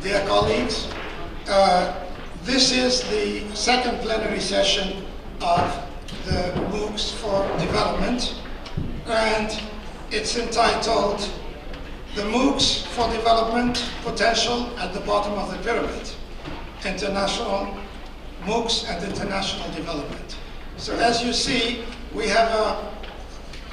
dear colleagues. This is the second plenary session of the MOOCs for Development, and it's entitled The MOOCs for Development Potential at the Bottom of the Pyramid, International MOOCs and International Development. So as you see, we have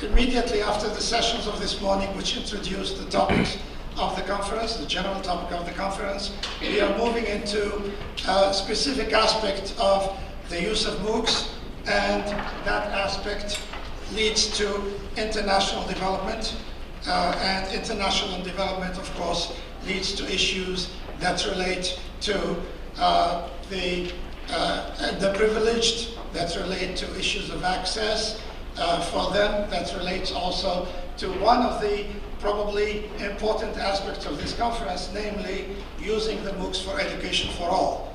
immediately after the sessions of this morning, which introduced the topics of the conference, the general topic of the conference, we are moving into a specific aspect of the use of MOOCs, and that aspect leads to international development, and international development, of course, leads to issues that relate to the privileged, that relate to issues of access for them, that relates also to one of the probably important aspects of this conference, namely using the MOOCs for education for all.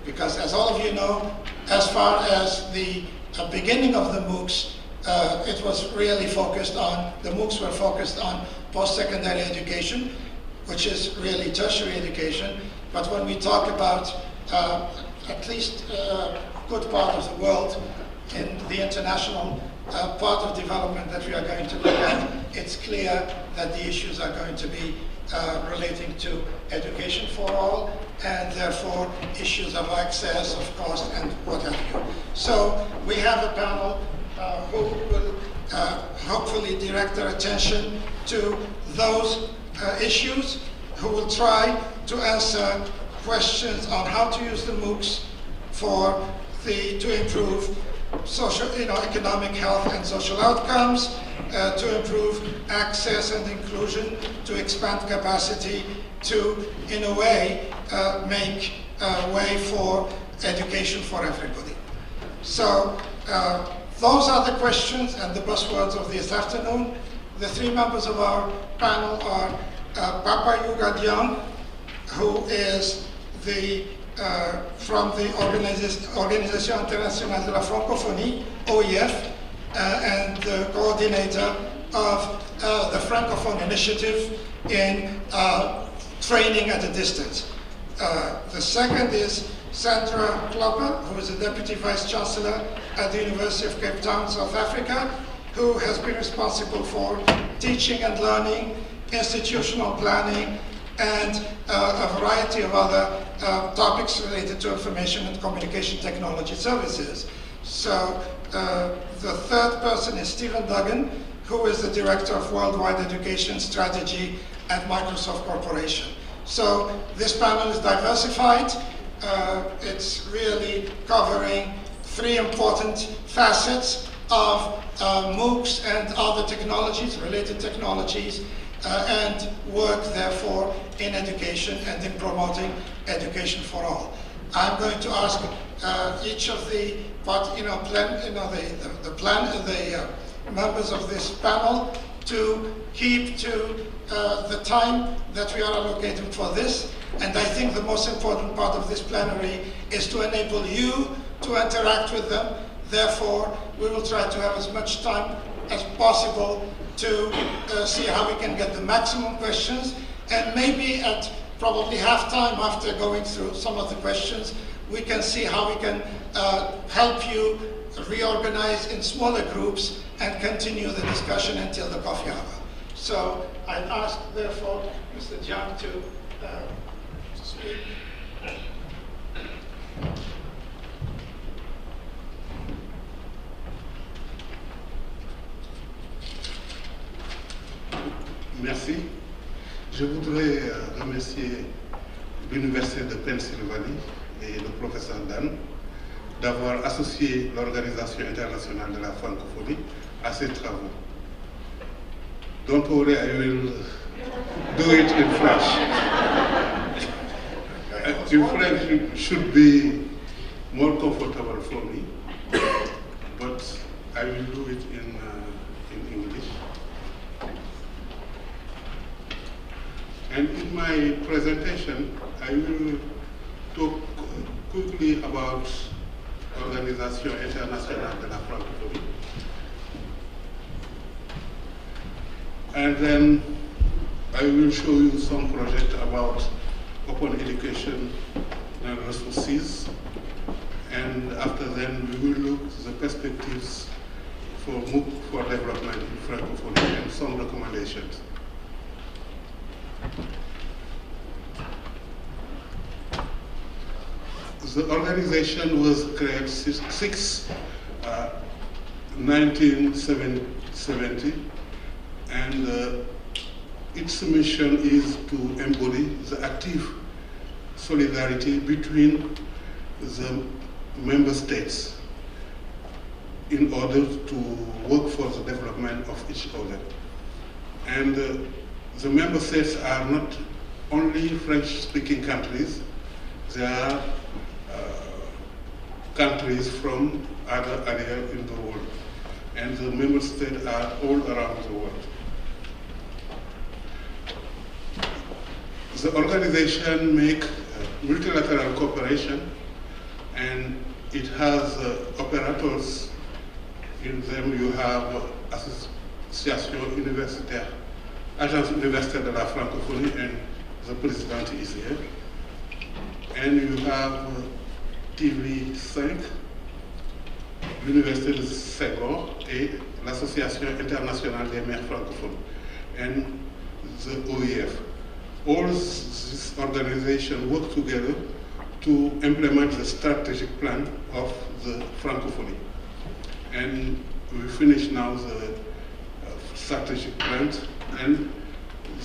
Because as all of you know, as far as the beginning of the MOOCs, it was really focused on, the MOOCs were focused on post-secondary education, which is really tertiary education. But when we talk about at least a good part of the world in the international part of development that we are going to look at, it's clear that the issues are going to be relating to education for all, and therefore issues of access, of cost, and what have you. So we have a panel who will hopefully direct their attention to those issues, who will try to answer questions on how to use the MOOCs to improve social, economic health and social outcomes, to improve access and inclusion, to expand capacity, to, in a way, make a way for education for everybody. So those are the questions and the buzzwords of this afternoon. The three members of our panel are Papa Yuga Diong, who is from the Organisation Internationale de la Francophonie, OIF, and the coordinator of the Francophone Initiative in training at a distance. The second is Sandra Klopper, who is a Deputy Vice Chancellor at the University of Cape Town, South Africa, who has been responsible for teaching and learning, institutional planning, and a variety of other topics related to information and communication technology services. So the third person is Stephen Duggan, who is the Director of Worldwide Education Strategy at Microsoft Corporation. So this panel is diversified. It's really covering three important facets of MOOCs and other technologies, related technologies, and work, therefore, in education and in promoting education for all. I'm going to ask each of the members of this panel to keep to the time that we are allocated for this. And I think the most important part of this plenary is to enable you to interact with them. Therefore, we will try to have as much time as possible to see how we can get the maximum questions, and maybe at probably half time after going through some of the questions, we can see how we can help you reorganize in smaller groups and continue the discussion until the coffee hour. So I ask, therefore, Mr. Jiang to speak. Merci. Je voudrais remercier l'Université de Pennsylvanie et le professeur Dan d'avoir associé l'Organisation internationale de la francophonie à ces travaux. Don't worry, I will do it in French. In French should be more comfortable for me, but I will do it in English. And in my presentation, I will talk quickly about Organisation Internationale de la Francophonie. And then I will show you some projects about open education and resources. And after then, we will look at the perspectives for MOOC for development in Francophonie and some recommendations. The organization was created 1970, and its mission is to embody the active solidarity between the member states in order to work for the development of each other. And the member states are not only French-speaking countries, they are countries from other areas in the world. And the member states are all around the world. The organization makes multilateral cooperation, and it has operators. In them you have Association Universitaire, Agence Universitaire de la Francophonie, and the president is here. And you have TV5, l'Université de Senghor et l'Association internationale des maires francophones, and the OEF. All these organizations work together to implement the strategic plan of the Francophonie. And we finish now the strategic plan, and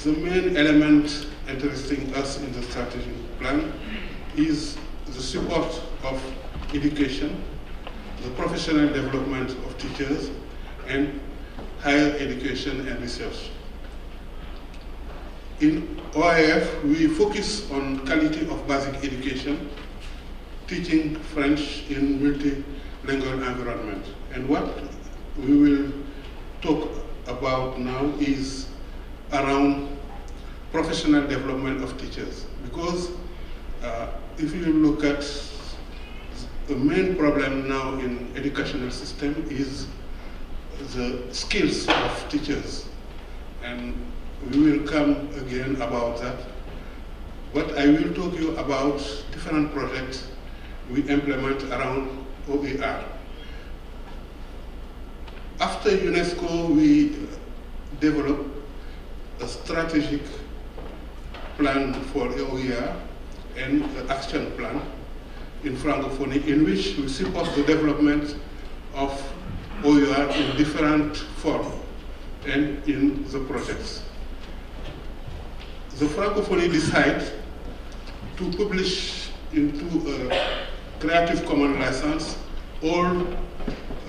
the main element interesting us in the strategic plan is the support of education, the professional development of teachers, and higher education and research. In OIF, we focus on quality of basic education, teaching French in multilingual environment. And what we will talk about now is around professional development of teachers. Because if you look at the main problem now in educational system is the skills of teachers. And we will come again about that. But I will talk you about different projects we implement around OER. After UNESCO, we developed a strategic plan for OER and an action plan in Francophonie, in which we support the development of OER in different forms and in the projects. The Francophonie decided to publish into a Creative Commons license all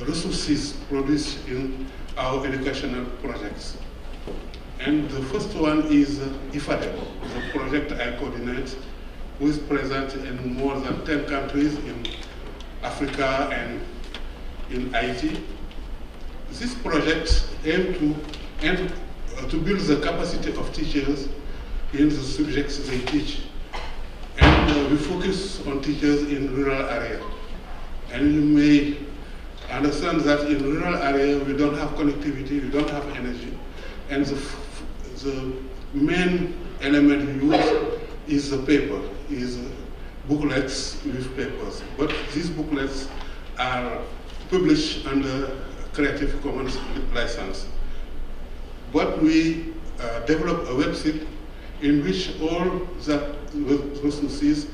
resources produced in our educational projects. And the first one is Invitatio, the project I coordinate, who is present in more than 10 countries in Africa and in Haiti. This project aims to build the capacity of teachers in the subjects they teach. And we focus on teachers in rural areas. And you may understand that in rural areas we don't have connectivity, we don't have energy. And the main element we use is the paper, is booklets with papers. But these booklets are published under Creative Commons license. But we develop a website in which all that resources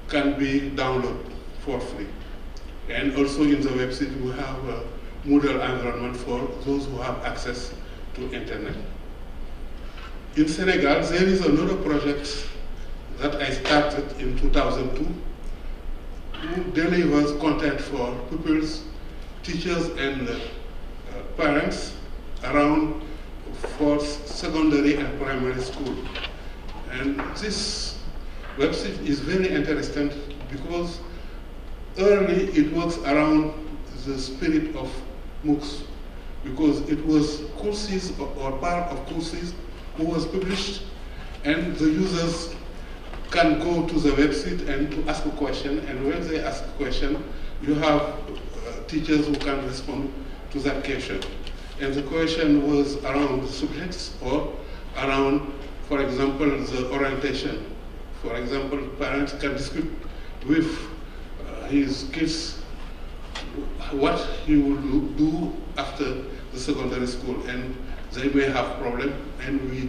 can be downloaded for free. And also in the website we have a Moodle environment for those who have access to internet. In Senegal, there is another project that I started in 2002 who delivers content for pupils, teachers, and parents around for secondary and primary school. And this website is very interesting because early it works around the spirit of MOOCs, because it was courses or part of courses who was published, and the users can go to the website and to ask a question, and when they ask a question, you have teachers who can respond to that question. And the question was around subjects or around, for example, the orientation For example, parents can discuss with his kids what he will do after the secondary school, and they may have problem, and we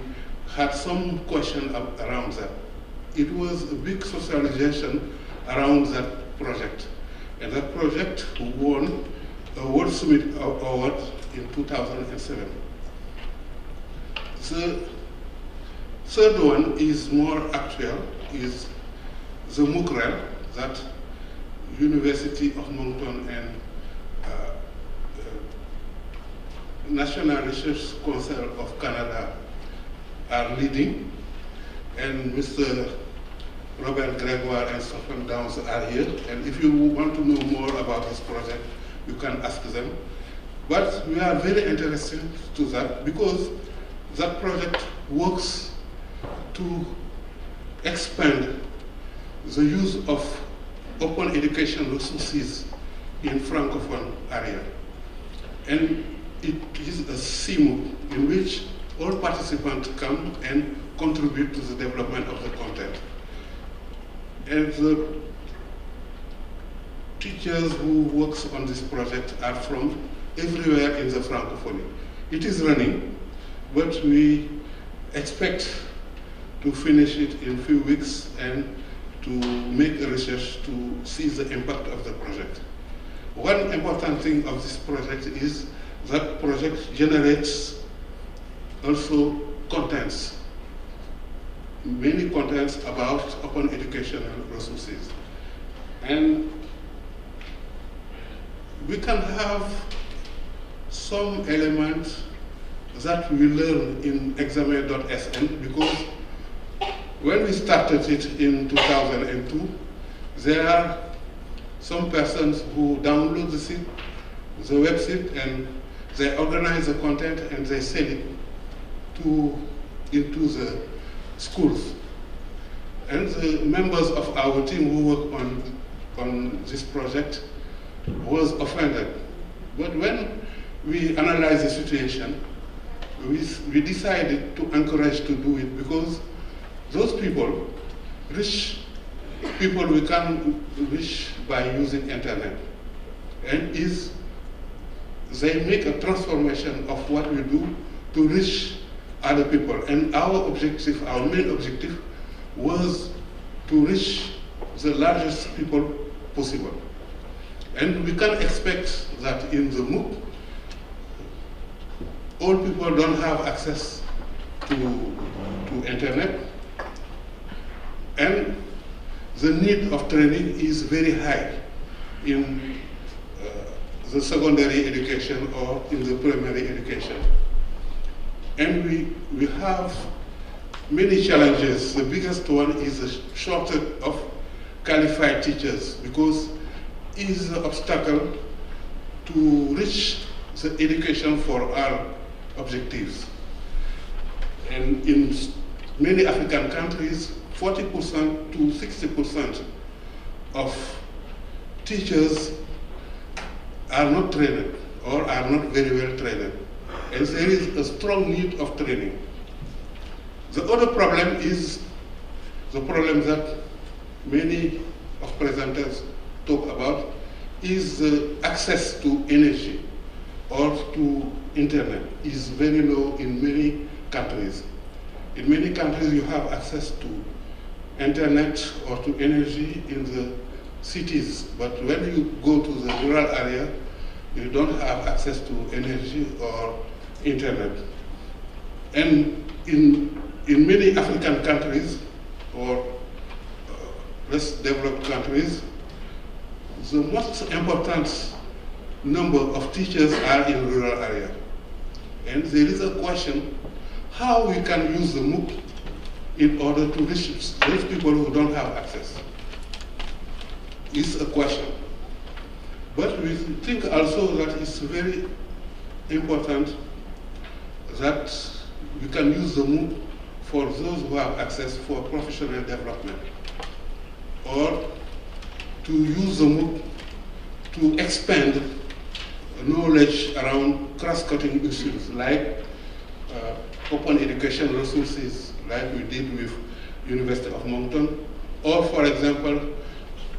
had some question around that. It was a big socialization around that project, and that project won a World Summit Award in 2007. The third one is more actual, is the mcgreal that University of Moncton and National Research Council of Canada are leading, and Mr. Robert Gregoire and Stephen Downs are here, and if you want to know more about this project, you can ask them. But we are very interested to that because that project works to expand the use of open education resources in Francophone area. And it is a MOOC in which all participants come and contribute to the development of the content. And the teachers who work on this project are from everywhere in the Francophonie. It is running, but we expect to finish it in a few weeks and to make a research to see the impact of the project. One important thing of this project is that project generates also contents, many contents about open educational resources. And we can have some elements that we learn in examen.sn, because when we started it in 2002, there are some persons who download the website, and they organize the content and they sell it into the schools. And the members of our team who work on this project was offended. But when we analyzed the situation, we decided to encourage to do it, because those people, rich people we can reach by using internet, and they make a transformation of what we do to reach other people. And our objective, our main objective, was to reach the largest people possible. And we can expect that in the MOOC, all people don't have access to internet, and the need of training is very high in the secondary education or in the primary education. And we have many challenges. The biggest one is the shortage of qualified teachers, because it is an obstacle to reach the education for our objectives. And in many African countries, 40% to 60% of teachers are not trained or are not very well trained. And there is a strong need of training. The other problem is the problem that many of presenters talk about, is the access to energy or to internet is very low in many countries. In many countries you have access to internet or to energy in the cities, but when you go to the rural area, you don't have access to energy or internet. And in many African countries or less developed countries, the most important number of teachers are in rural area. And there is a question how we can use the MOOC in order to reach those people who don't have access. It's a question. But we think also that it's very important that we can use the MOOC for those who have access for professional development, or to use the MOOC to expand knowledge around cross-cutting issues like open education resources, like we did with University of Moncton, or for example,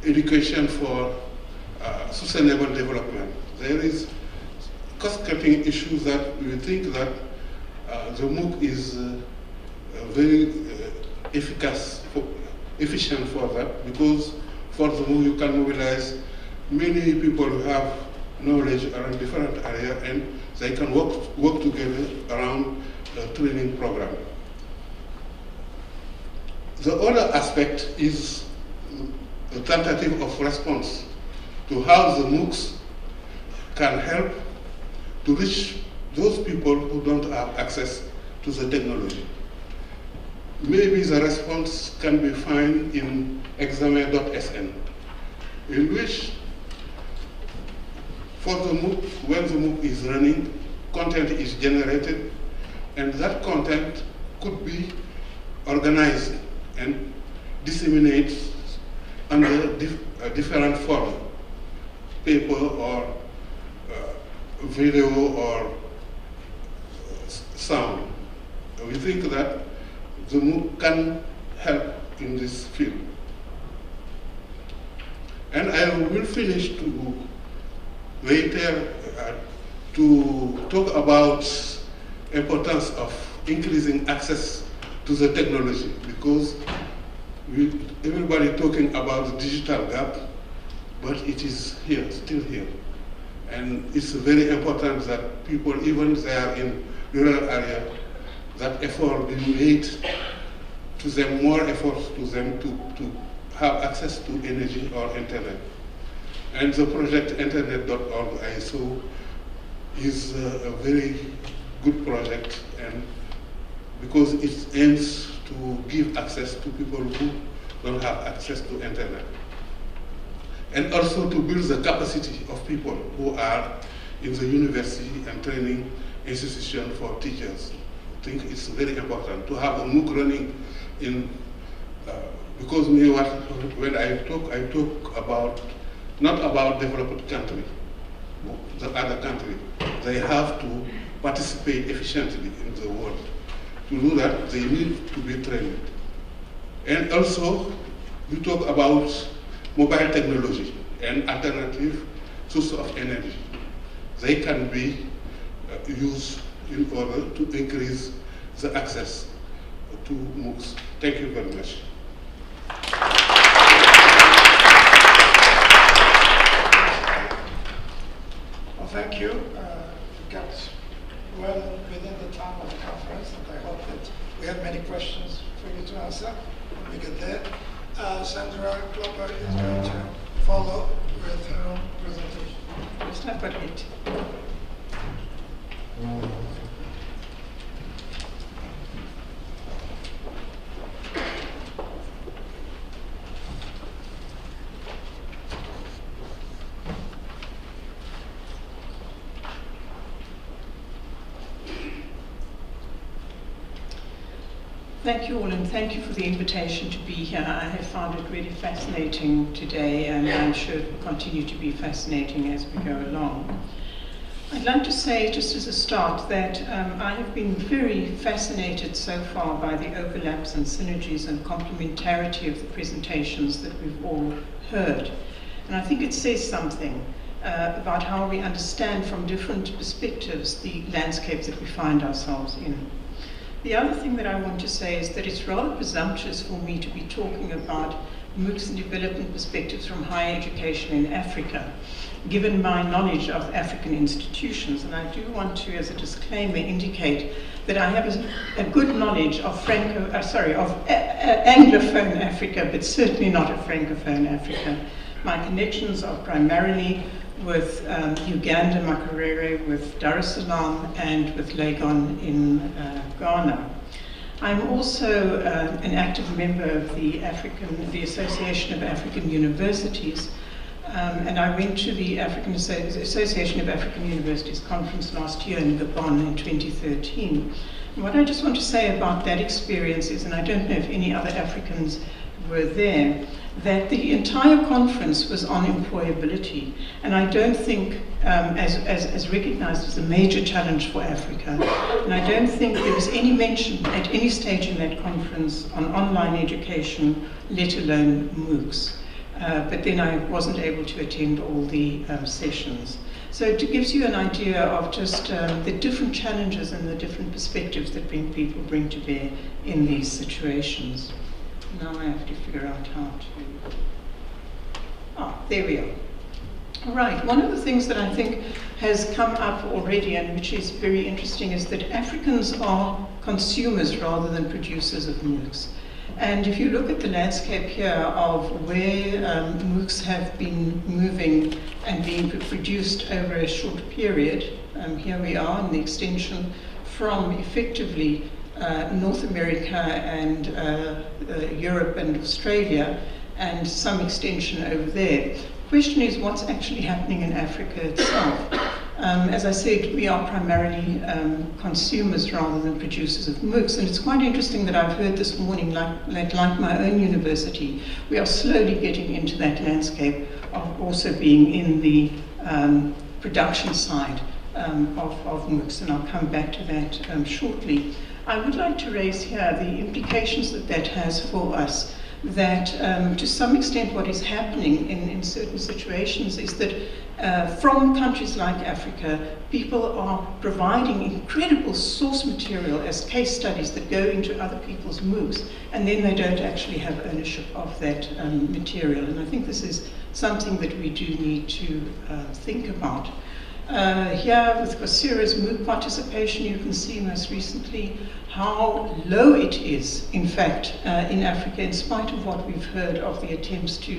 education for sustainable development. There is cost-cutting issues that we think that the MOOC is very efficient for that, because for the MOOC you can mobilize many people who have knowledge around different areas, and they can work together around the training program. The other aspect is a tentative of response to how the MOOCs can help to reach those people who don't have access to the technology. Maybe the response can be found in examen.sn, in which for the MOOC, when the MOOC is running, content is generated, and that content could be organized and disseminated under different form, paper or video or sound. We think that the MOOC can help in this field. And I will finish later to talk about importance of increasing access to the technology, because everybody talking about the digital gap, but it is here, still here. And it's very important that people, even if they are in rural area, that effort be made to them, more efforts to them to have access to energy or internet. And the project internet.org I saw is a very good project, and because it aims to give access to people who don't have access to internet. And also to build the capacity of people who are in the university and training institution for teachers. I think it's very important to have a MOOC running in, because when I talk about, not about developed country, the other country, they have to participate efficiently in the world. To do that, they need to be trained. And also, we talk about mobile technology and alternative source of energy. They can be used in order to increase the access to MOOCs. Thank you very much. Well, thank you. You got well within the time of the conference, and I hope that we have many questions for you to answer when we get there. Sandra Klopper is going to follow with her own presentation. Lyssna på det. Thank you all, and thank you for the invitation to be here. I have found it really fascinating today, and I'm sure it will continue to be fascinating as we go along. I'd like to say, just as a start, that I have been very fascinated so far by the overlaps and synergies and complementarity of the presentations that we've all heard. And I think it says something about how we understand from different perspectives the landscape that we find ourselves in. The other thing that I want to say is that it's rather presumptuous for me to be talking about MOOCs and development perspectives from higher education in Africa, given my knowledge of African institutions. And I do want to, as a disclaimer, indicate that I have a good knowledge of Anglophone Africa, but certainly not a Francophone Africa. My connections are primarily with Uganda, mcgreal, with Dar es Salaam, and with Legon in Ghana. I'm also an active member of the Association of African Universities, and I went to the Association of African Universities conference last year in Gabon in 2013. And what I just want to say about that experience is, and I don't know if any other Africans were there, that the entire conference was on employability, and I don't think, as recognized as a major challenge for Africa, and I don't think there was any mention at any stage in that conference on online education, let alone MOOCs. But then I wasn't able to attend all the sessions. So it gives you an idea of just the different challenges and the different perspectives that people bring to bear in these situations. Now I have to figure out how to... there we are. All right, one of the things that I think has come up already and which is very interesting is that Africans are consumers rather than producers of MOOCs. And if you look at the landscape here of where MOOCs have been moving and being produced over a short period, here we are in the extension from effectively North America and Europe and Australia, and some extension over there. The question is what's actually happening in Africa itself. As I said, we are primarily consumers rather than producers of MOOCs, and it's quite interesting that I've heard this morning, like my own university, we are slowly getting into that landscape of also being in the production side of MOOCs, and I'll come back to that shortly. I would like to raise here the implications that that has for us, that to some extent what is happening in certain situations is that from countries like Africa, people are providing incredible source material as case studies that go into other people's MOOCs, and then they don't actually have ownership of that material. And I think this is something that we do need to think about. Here with Coursera's MOOC participation, you can see most recently how low it is, in fact, in Africa, in spite of what we've heard of the attempts to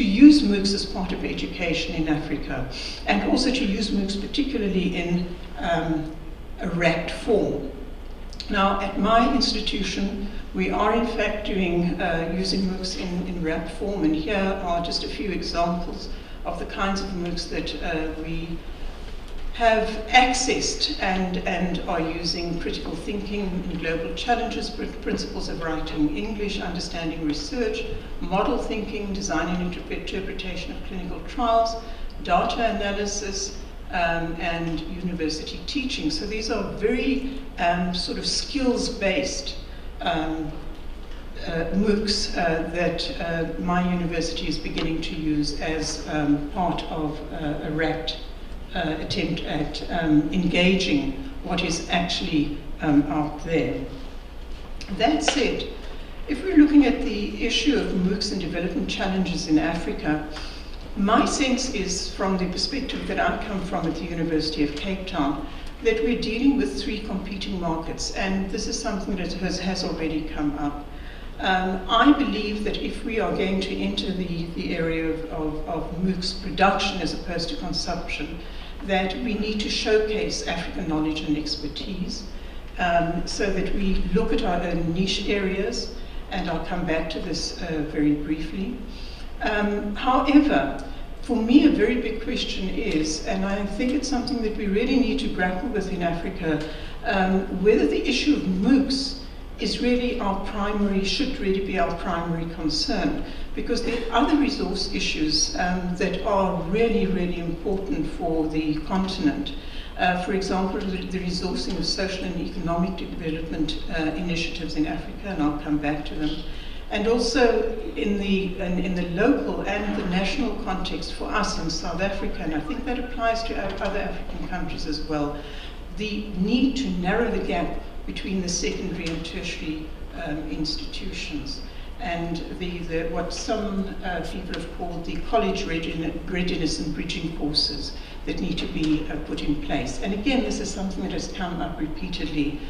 use MOOCs as part of education in Africa, and also to use MOOCs particularly in a wrapped form. Now, at my institution, we are in fact doing using MOOCs in wrapped form, and here are just a few examples of the kinds of MOOCs that we have accessed and are using: critical thinking in global challenges, principles of writing English, understanding research, model thinking, design and interpretation of clinical trials, data analysis, and university teaching. So these are very sort of skills-based MOOCs that my university is beginning to use as part of a wrapped attempt at engaging what is actually out there. That said, if we're looking at the issue of MOOCs and development challenges in Africa, my sense is, from the perspective that I come from at the University of Cape Town, that we're dealing with three competing markets, and this is something that has already come up. I believe that if we are going to enter the area of MOOCs production as opposed to consumption, that we need to showcase African knowledge and expertise, so that we look at our own niche areas, and I'll come back to this very briefly. However, for me a very big question is, and I think it's something that we really need to grapple with in Africa, whether the issue of MOOCs is really should really be our primary concern, because there are other resource issues that are really, really important for the continent. For example, the resourcing of social and economic development initiatives in Africa, and I'll come back to them. And also in the local and the national context for us in South Africa, and I think that applies to other African countries as well, the need to narrow the gap between the secondary and tertiary institutions, and what some people have called the college readiness and bridging courses that need to be put in place. And again, this is something that has come up repeatedly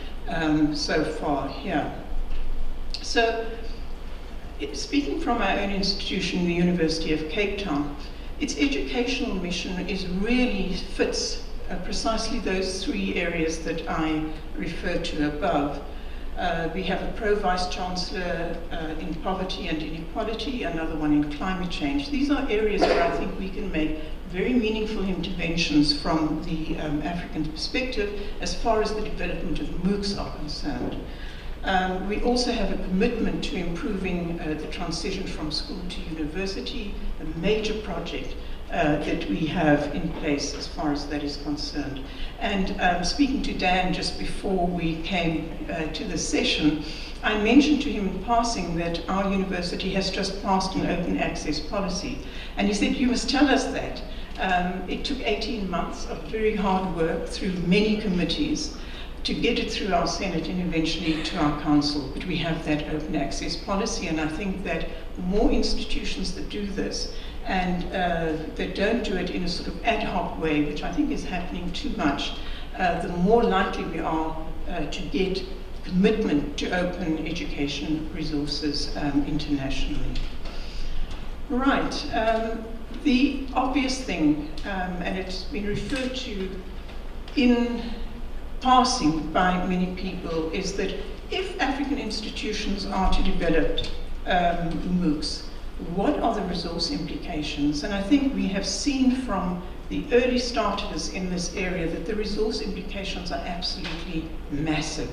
so far here. So, speaking from our own institution, the University of Cape Town, its educational mission really fits precisely those three areas that I referred to above. We have a Pro-Vice-Chancellor in poverty and inequality, another one in climate change. These are areas where I think we can make very meaningful interventions from the African perspective as far as the development of MOOCs are concerned. We also have a commitment to improving the transition from school to university, a major project that we have in place as far as that is concerned. And speaking to Dan just before we came to this session, I mentioned to him in passing that our university has just passed an open access policy. And he said, you must tell us that. It took 18 months of very hard work through many committees to get it through our Senate and eventually to our Council. But we have that open access policy, and I think that more institutions that do this and that don't do it in a sort of ad hoc way, which I think is happening too much, the more likely we are to get commitment to open education resources internationally. Right. The obvious thing, and it's been referred to in passing by many people, is that if African institutions are to develop MOOCs, what are the resource implications? And I think we have seen from the early starters in this area that the resource implications are absolutely massive,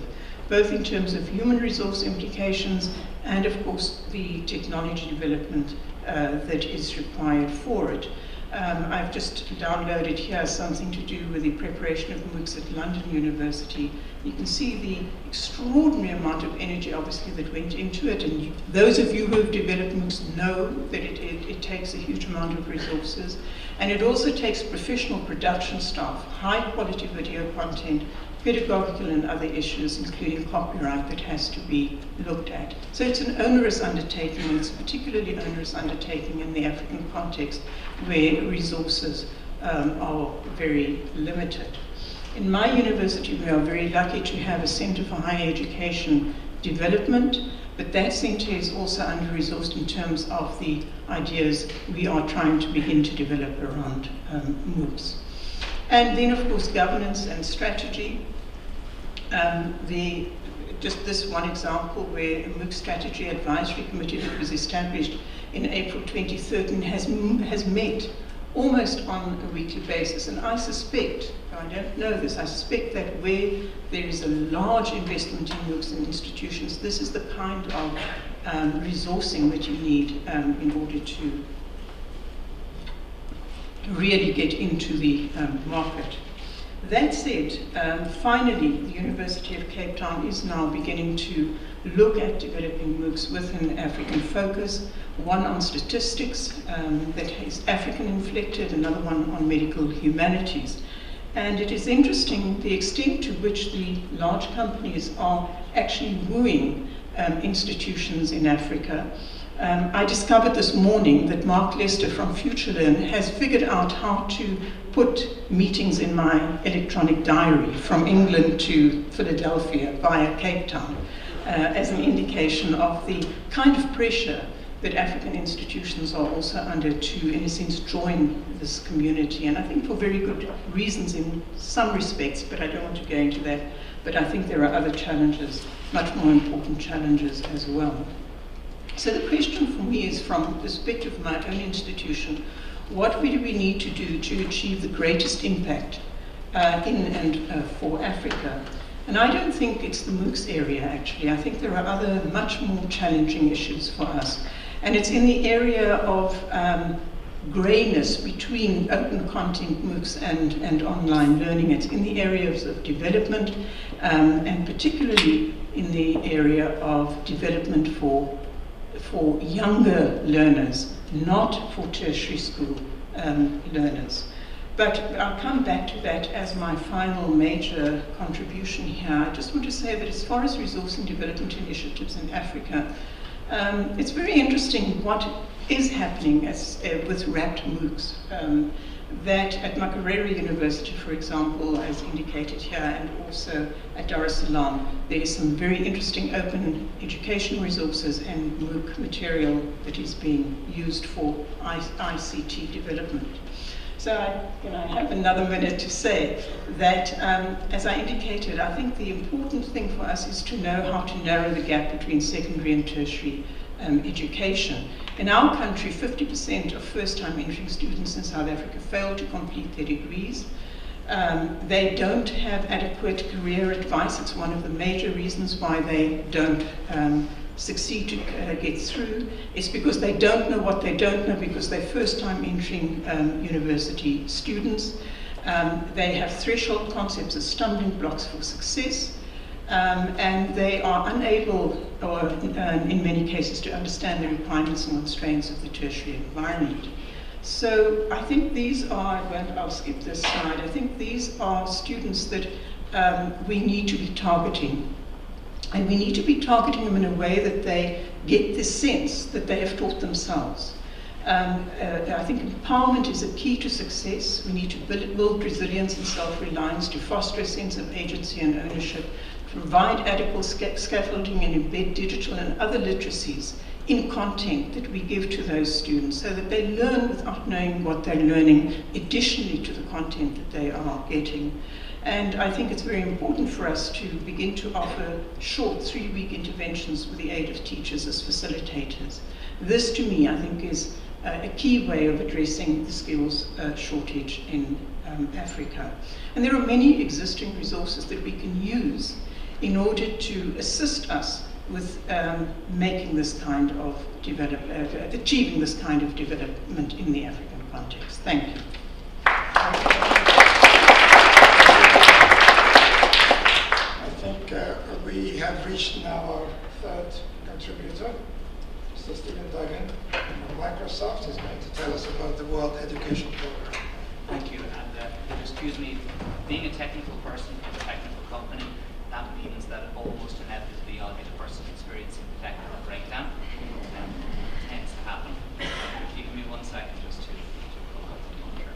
both in terms of human resource implications and, of course, the technology development that is required for it. I've just downloaded here something to do with the preparation of MOOCs at London University. You can see the extraordinary amount of energy, obviously, that went into it. And those of you who have developed MOOCs know that it takes a huge amount of resources. And it also takes professional production staff, high-quality video content, pedagogical and other issues, including copyright, that has to be looked at. So it's an onerous undertaking, and it's a particularly onerous undertaking in the African context, where resources are very limited. In my university, we are very lucky to have a Center for Higher Education Development, but that center is also under-resourced in terms of the ideas we are trying to begin to develop around MOOCs. And then, of course, governance and strategy. Just this one example where a MOOC Strategy Advisory Committee that was established in April 2013 has met almost on a weekly basis. And I suspect, I don't know this, I suspect that where there is a large investment in MOOCs and institutions, this is the kind of resourcing that you need in order to really get into the market. That said, finally, the University of Cape Town is now beginning to look at developing MOOCs with an African focus, one on statistics that is African inflected, another one on medical humanities. And it is interesting the extent to which the large companies are actually wooing institutions in Africa. I discovered this morning that Mark Lester from FutureLearn has figured out how to put meetings in my electronic diary from England to Philadelphia via Cape Town as an indication of the kind of pressure that African institutions are also under to, in a sense, join this community. And I think for very good reasons in some respects, but I don't want to go into that. But I think there are other challenges, much more important challenges as well. So the question for me is, from the perspective of my own institution, what do we need to do to achieve the greatest impact in and for Africa? And I don't think it's the MOOCs area, actually. I think there are other much more challenging issues for us. And it's in the area of grayness between open content MOOCs and online learning. It's in the areas of development, and particularly in the area of development for younger learners, not for tertiary school learners. But I'll come back to that as my final major contribution here. I just want to say that as far as resource and development initiatives in Africa, it's very interesting what is happening with wrapped MOOCs. That at mcgreal University, for example, as indicated here, and also at Dar es Salaam, there is some very interesting open education resources and MOOC material that is being used for ICT development. So I have another minute to say that, as I indicated, I think the important thing for us is to know how to narrow the gap between secondary and tertiary education. In our country, 50% of first-time entering students in South Africa fail to complete their degrees. They don't have adequate career advice. It's one of the major reasons why they don't succeed to get through. It's because they don't know what they don't know, because they're first time entering university students. They have threshold concepts as stumbling blocks for success, and they are unable, or in many cases, to understand the requirements and constraints of the tertiary environment. So I think these are, well, I'll skip this slide, I think these are students that we need to be targeting. And we need to be targeting them in a way that they get the sense that they have taught themselves. I think empowerment is a key to success. We need to build resilience and self-reliance, to foster a sense of agency and ownership, to provide adequate scaffolding and embed digital and other literacies in content that we give to those students so that they learn without knowing what they're learning, additionally to the content that they are getting. And I think it's very important for us to begin to offer short 3-week interventions with the aid of teachers as facilitators. This, to me, I think is a key way of addressing the skills shortage in Africa. And there are many existing resources that we can use in order to assist us with making this kind of achieving this kind of development in the African context. Thank you. We have reached now our third contributor, Mr. Stephen Duggan from Microsoft. He's going to tell us about the World Education Program. Thank you, and excuse me, being a technical person for a technical company, that means that almost inevitably I'll get a person experiencing the technical breakdown. It tends to happen. If you give me 1 second just to pull up the monitor.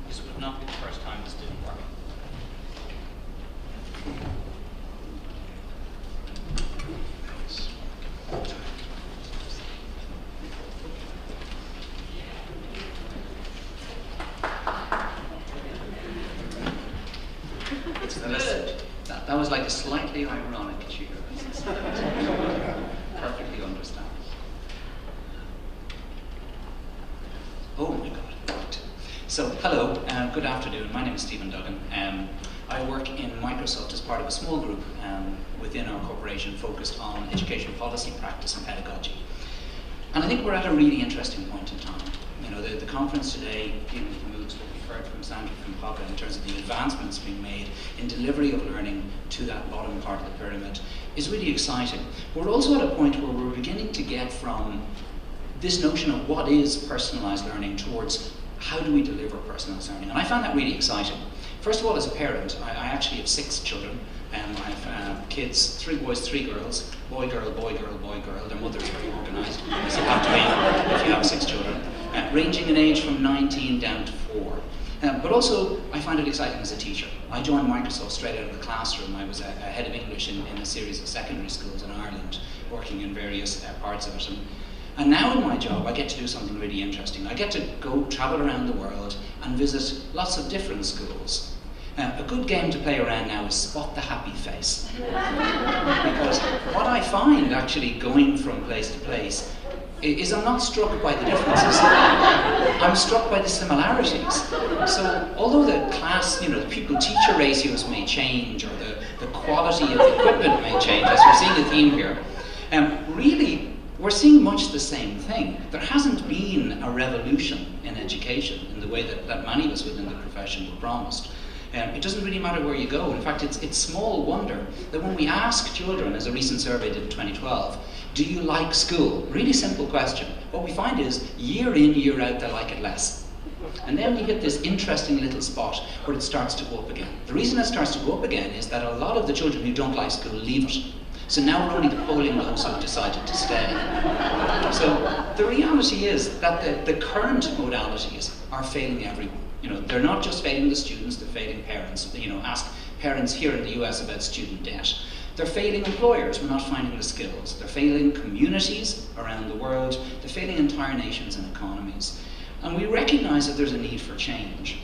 This would not be the first time this didn't work. That was like a slightly ironic cheer. Perfectly understand. Oh my God, right. So, hello, good afternoon. My name is Stephen Duggan. I work in Microsoft as part of a small group within our corporation focused on education policy, practice and pedagogy. And I think we're at a really interesting point in time. You know, the conference today, dealing with the MOOCs, what we've heard from Sandra from Papa in terms of the advancements being made in delivery of learning to that bottom part of the pyramid is really exciting. We're also at a point where we're beginning to get from this notion of what is personalised learning towards how do we deliver personalised learning. And I found that really exciting. First of all, as a parent, I actually have 6 children. I have kids, 3 boys, 3 girls, boy, girl, boy, girl, boy, girl. Their mother's very organised, as you have to be if you have 6 children, ranging in age from 19 down to 4. But also, I find it exciting as a teacher. I joined Microsoft straight out of the classroom. I was a head of English in a series of secondary schools in Ireland, working in various parts of it. And now in my job, I get to do something really interesting. I get to go travel around the world and visit lots of different schools. A good game to play around now is spot the happy face. Because what I find actually going from place to place is I'm not struck by the differences. I'm struck by the similarities. So although the class, you know, the pupil-teacher ratios may change, or the quality of the equipment may change, as we're seeing a theme here, really we're seeing much the same thing. There hasn't been a revolution in education in the way that many of us within the profession were promised. It doesn't really matter where you go. In fact, it's small wonder that when we ask children, as a recent survey did in 2012, do you like school? Really simple question. What we find is, year in, year out, they like it less. And then you get this interesting little spot where it starts to go up again. The reason it starts to go up again is that a lot of the children who don't like school leave it. So now we're only polling those who have decided to stay. So the reality is that the current modalities are failing everyone. You know, they're not just failing the students, they're failing parents. You know, ask parents here in the US about student debt. They're failing employers, we're not finding the skills. They're failing communities around the world. They're failing entire nations and economies. And we recognize that there's a need for change.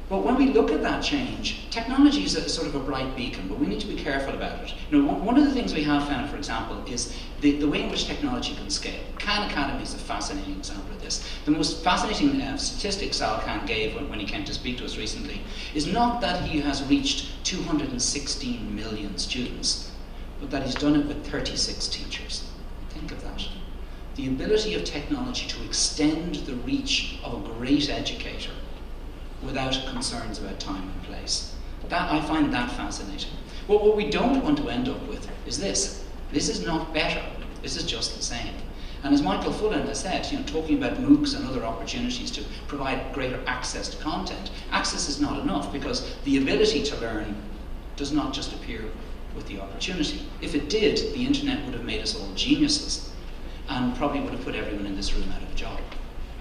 But when we look at that change, technology is a sort of a bright beacon, but we need to be careful about it. You know, one of the things we have found, for example, is the way in which technology can scale. Khan Academy is a fascinating example of this. The most fascinating statistic Sal Khan gave when he came to speak to us recently is not that he has reached 216 million students, but that he's done it with 36 teachers. Think of that. The ability of technology to extend the reach of a great educator without concerns about time and place. I find that fascinating. Well, what we don't want to end up with is this. This is not better. This is just the same. And as Michael Fullan has said, you know, talking about MOOCs and other opportunities to provide greater access to content, access is not enough because the ability to learn does not just appear with the opportunity. If it did, the internet would have made us all geniuses and probably would have put everyone in this room out of a job,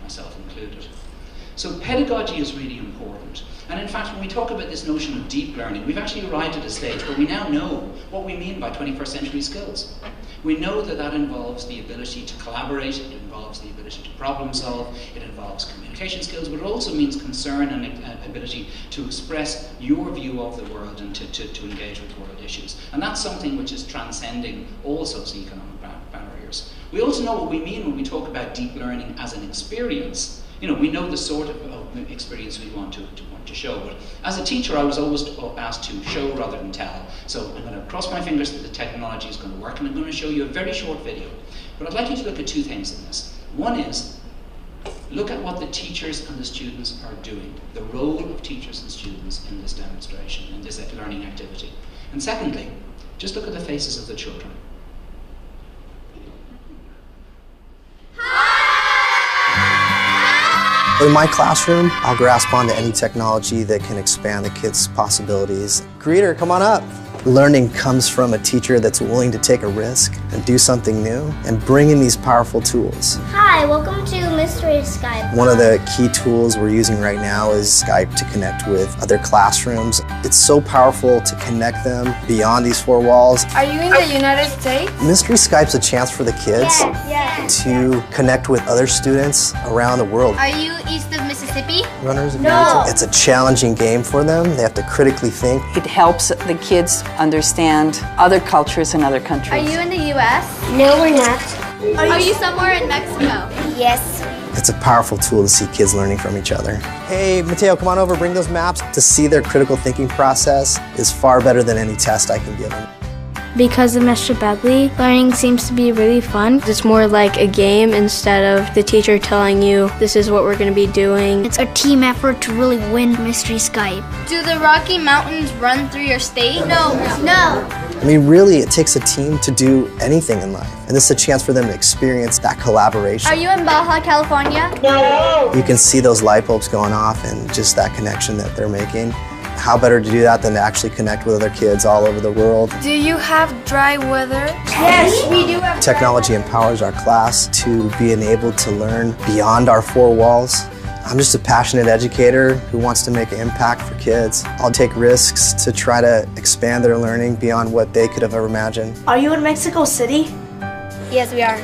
myself included. So pedagogy is really important. And in fact, when we talk about this notion of deep learning, we've actually arrived at a stage where we now know what we mean by 21st century skills. We know that that involves the ability to collaborate, it involves the ability to problem solve, it involves communication skills, but it also means concern and ability to express your view of the world and to engage with world issues. And that's something which is transcending all socioeconomic barriers. We also know what we mean when we talk about deep learning as an experience. You know, we know the sort of experience we want to show, but as a teacher I was always asked to show rather than tell. So I'm going to cross my fingers that the technology is going to work, and I'm going to show you a very short video. But I'd like you to look at two things in this. One is, look at what the teachers and the students are doing, the role of teachers and students in this demonstration, in this learning activity. And secondly, just look at the faces of the children. In my classroom, I'll grasp onto any technology that can expand the kids' possibilities. Greeter, come on up. Learning comes from a teacher that's willing to take a risk and do something new and bring in these powerful tools. Hi, welcome to Mystery Skype. One of the key tools we're using right now is Skype to connect with other classrooms. It's so powerful to connect them beyond these four walls. Are you in the United States? Mystery Skype's a chance for the kids to connect with other students around the world. Are you east of Mississippi? Runners, No. It's a challenging game for them. They have to critically think. It helps the kids understand other cultures and other countries. Are you in the U.S.? No, we're not. Are you somewhere in Mexico? Yes. It's a powerful tool to see kids learning from each other. Hey, Mateo, come on over, bring those maps. To see their critical thinking process is far better than any test I can give them. Because of Mr. Bedley, learning seems to be really fun. It's more like a game instead of the teacher telling you this is what we're going to be doing. It's a team effort to really win Mystery Skype. Do the Rocky Mountains run through your state? No. No. I mean, really, it takes a team to do anything in life. And this is a chance for them to experience that collaboration. Are you in Baja, California? No. You can see those light bulbs going off and just that connection that they're making. How better to do that than to actually connect with other kids all over the world? Do you have dry weather? Yes, we do have Technology empowers our class to be enabled to learn beyond our four walls. I'm just a passionate educator who wants to make an impact for kids. I'll take risks to try to expand their learning beyond what they could have ever imagined. Are you in Mexico City? Yes, we are.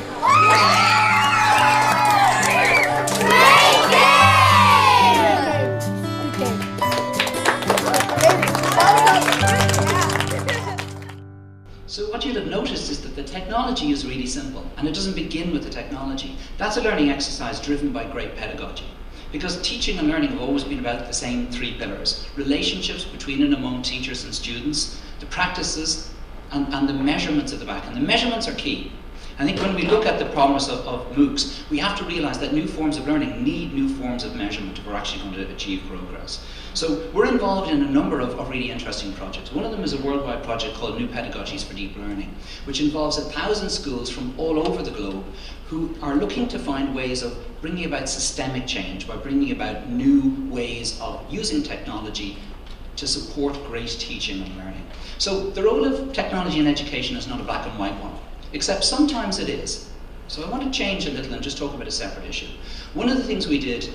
So what you'll have noticed is that the technology is really simple, and it doesn't begin with the technology. That's a learning exercise driven by great pedagogy. Because teaching and learning have always been about the same three pillars: relationships between and among teachers and students, the practices, and the measurements at the back. And the measurements are key. I think when we look at the promise of MOOCs, we have to realize that new forms of learning need new forms of measurement if we're actually going to achieve progress. So we're involved in a number of really interesting projects. One of them is a worldwide project called New Pedagogies for Deep Learning, which involves 1,000 schools from all over the globe who are looking to find ways of bringing about systemic change by bringing about new ways of using technology to support great teaching and learning. So the role of technology in education is not a black and white one, except sometimes it is. So I want to change a little and just talk about a separate issue. One of the things we did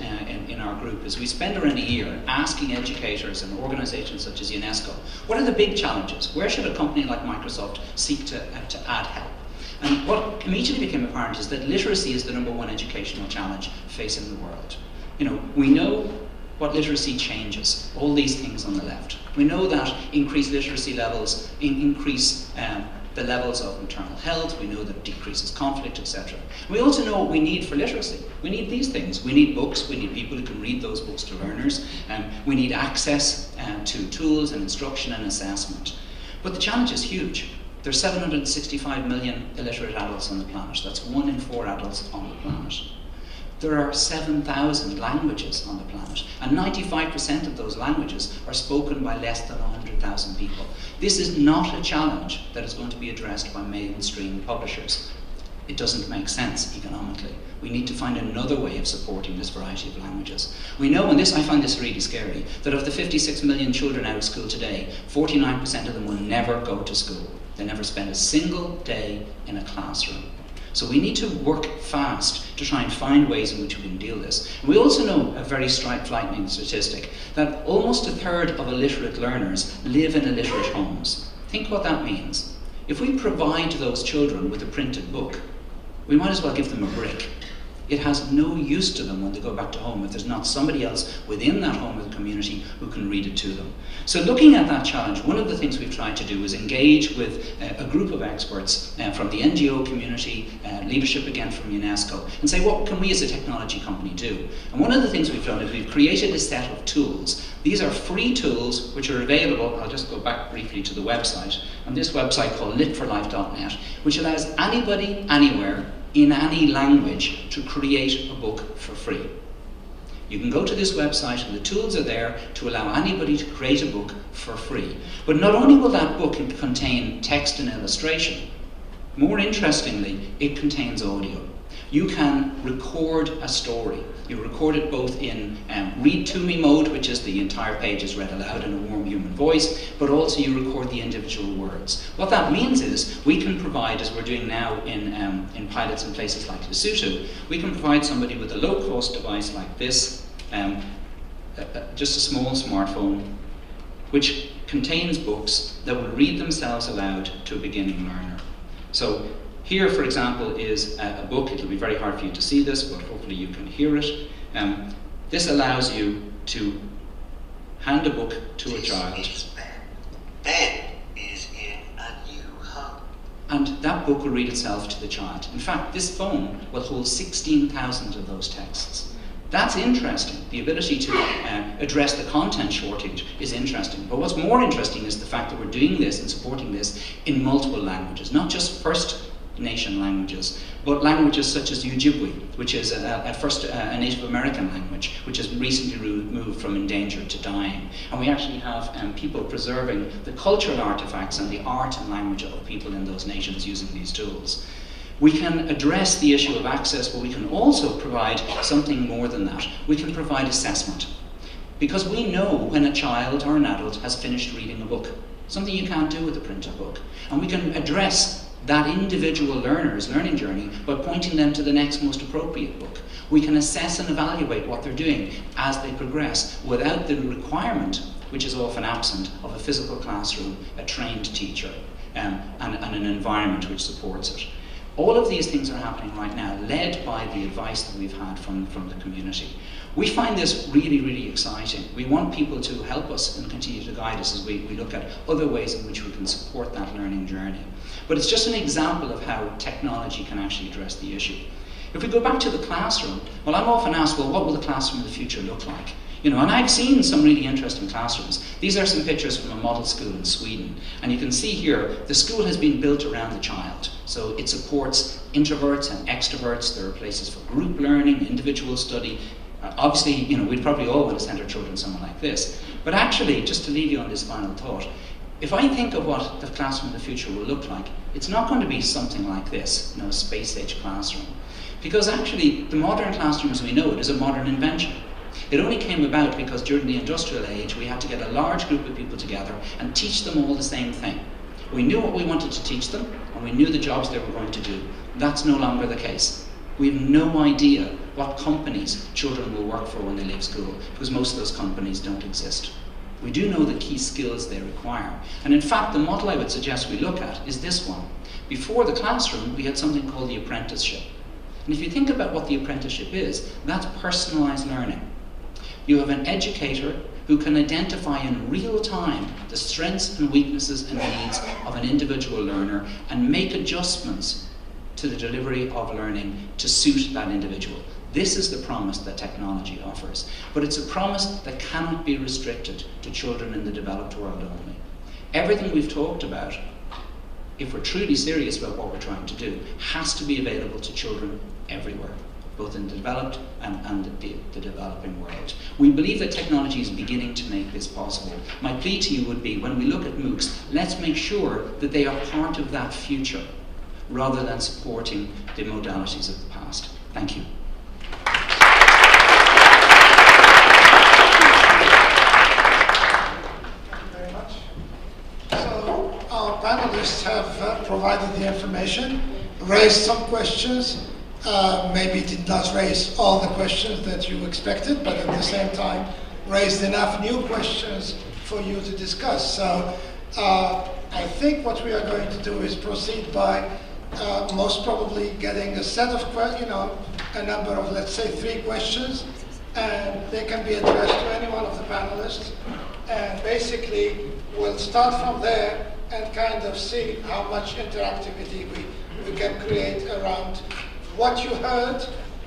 in our group is we spend around a year asking educators and organizations such as UNESCO, what are the big challenges? Where should a company like Microsoft seek to add help? And what immediately became apparent is that literacy is the #1 educational challenge facing the world. You know, we know what literacy changes, all these things on the left. We know that increased literacy levels increase the levels of maternal health, we know that decreases conflict, etc. We also know what we need for literacy. We need these things. We need books, we need people who can read those books to learners, we need access to tools and instruction and assessment. But the challenge is huge. There's 765 million illiterate adults on the planet. That's 1 in 4 adults on the planet. There are 7,000 languages on the planet, and 95% of those languages are spoken by less than 100,000 people. This is not a challenge that is going to be addressed by mainstream publishers. It doesn't make sense economically. We need to find another way of supporting this variety of languages. We know, and I find this really scary, that of the 56 million children out of school today, 49% of them will never go to school. They never spend a single day in a classroom. So we need to work fast to try and find ways in which we can deal with this. And we also know a very frightening statistic, that almost 1/3 of illiterate learners live in illiterate homes. Think what that means. If we provide those children with a printed book, we might as well give them a brick. It has no use to them when they go back to home if there's not somebody else within that home or the community who can read it to them. So looking at that challenge, one of the things we've tried to do is engage with a group of experts from the NGO community, leadership again from UNESCO, and say, what can we as a technology company do? And one of the things we've done is we've created a set of tools. These are free tools which are available. I'll just go back briefly to the website, and this website called litforlife.net, which allows anybody, anywhere, in any language to create a book for free. You can go to this website and the tools are there to allow anybody to create a book for free. But not only will that book contain text and illustration, more interestingly, it contains audio. You can record a story. You record it both in read-to-me mode, which is the entire page is read aloud in a warm human voice, but also you record the individual words. What that means is we can provide, as we're doing now in pilots in places like Lesotho, we can provide somebody with a low-cost device like this, just a small smartphone, which contains books that will read themselves aloud to a beginning learner. So here, for example, is a book. It'll be very hard for you to see this, but hopefully you can hear it. This allows you to hand a book to a child. Ben is in a new home. And that book will read itself to the child. In fact, this phone will hold 16,000 of those texts. That's interesting. The ability to address the content shortage is interesting. But what's more interesting is the fact that we're doing this and supporting this in multiple languages, not just First Nation languages, but languages such as Ojibwe, which is a Native American language, which has recently moved from endangered to dying. And we actually have people preserving the cultural artifacts and the art and language of people in those nations using these tools. We can address the issue of access, but we can also provide something more than that. We can provide assessment. Because we know when a child or an adult has finished reading a book, something you can't do with a printed book. And we can address that individual learner's learning journey by pointing them to the next most appropriate book. We can assess and evaluate what they're doing as they progress without the requirement, which is often absent, of a physical classroom, a trained teacher, and an environment which supports it. All of these things are happening right now, led by the advice that we've had from the community. We find this really, really exciting. We want people to help us and continue to guide us as we look at other ways in which we can support that learning journey. But it's just an example of how technology can actually address the issue. If we go back to the classroom, well, I'm often asked, well, what will the classroom of the future look like? You know, and I've seen some really interesting classrooms. These are some pictures from a model school in Sweden. And you can see here, the school has been built around the child. So it supports introverts and extroverts. There are places for group learning, individual study. Obviously, you know, we'd probably all want to send our children somewhere like this. But actually, just to leave you on this final thought, if I think of what the classroom of the future will look like, it's not going to be something like this, you know, a space-age classroom. Because actually, the modern classroom as we know it is a modern invention. It only came about because during the industrial age, we had to get a large group of people together and teach them all the same thing. We knew what we wanted to teach them, and we knew the jobs they were going to do. That's no longer the case. We have no idea what companies children will work for when they leave school, because most of those companies don't exist. We do know the key skills they require. And in fact, the model I would suggest we look at is this one. Before the classroom, we had something called the apprenticeship. And if you think about what the apprenticeship is, that's personalized learning. You have an educator who can identify in real time the strengths and weaknesses and needs of an individual learner and make adjustments to the delivery of learning to suit that individual. This is the promise that technology offers, but it's a promise that cannot be restricted to children in the developed world only. Everything we've talked about, if we're truly serious about what we're trying to do, has to be available to children everywhere, both in the developed and the developing world. We believe that technology is beginning to make this possible. My plea to you would be, when we look at MOOCs, let's make sure that they are part of that future, rather than supporting the modalities of the past. Thank you. Panelists have provided the information, raised some questions, maybe did not raise all the questions that you expected, but at the same time raised enough new questions for you to discuss. So I think what we are going to do is proceed by most probably getting a set of questions, a number of, let's say, 3 questions, and they can be addressed to any one of the panelists. And basically, we'll start from there and kind of see how much interactivity we can create around what you heard,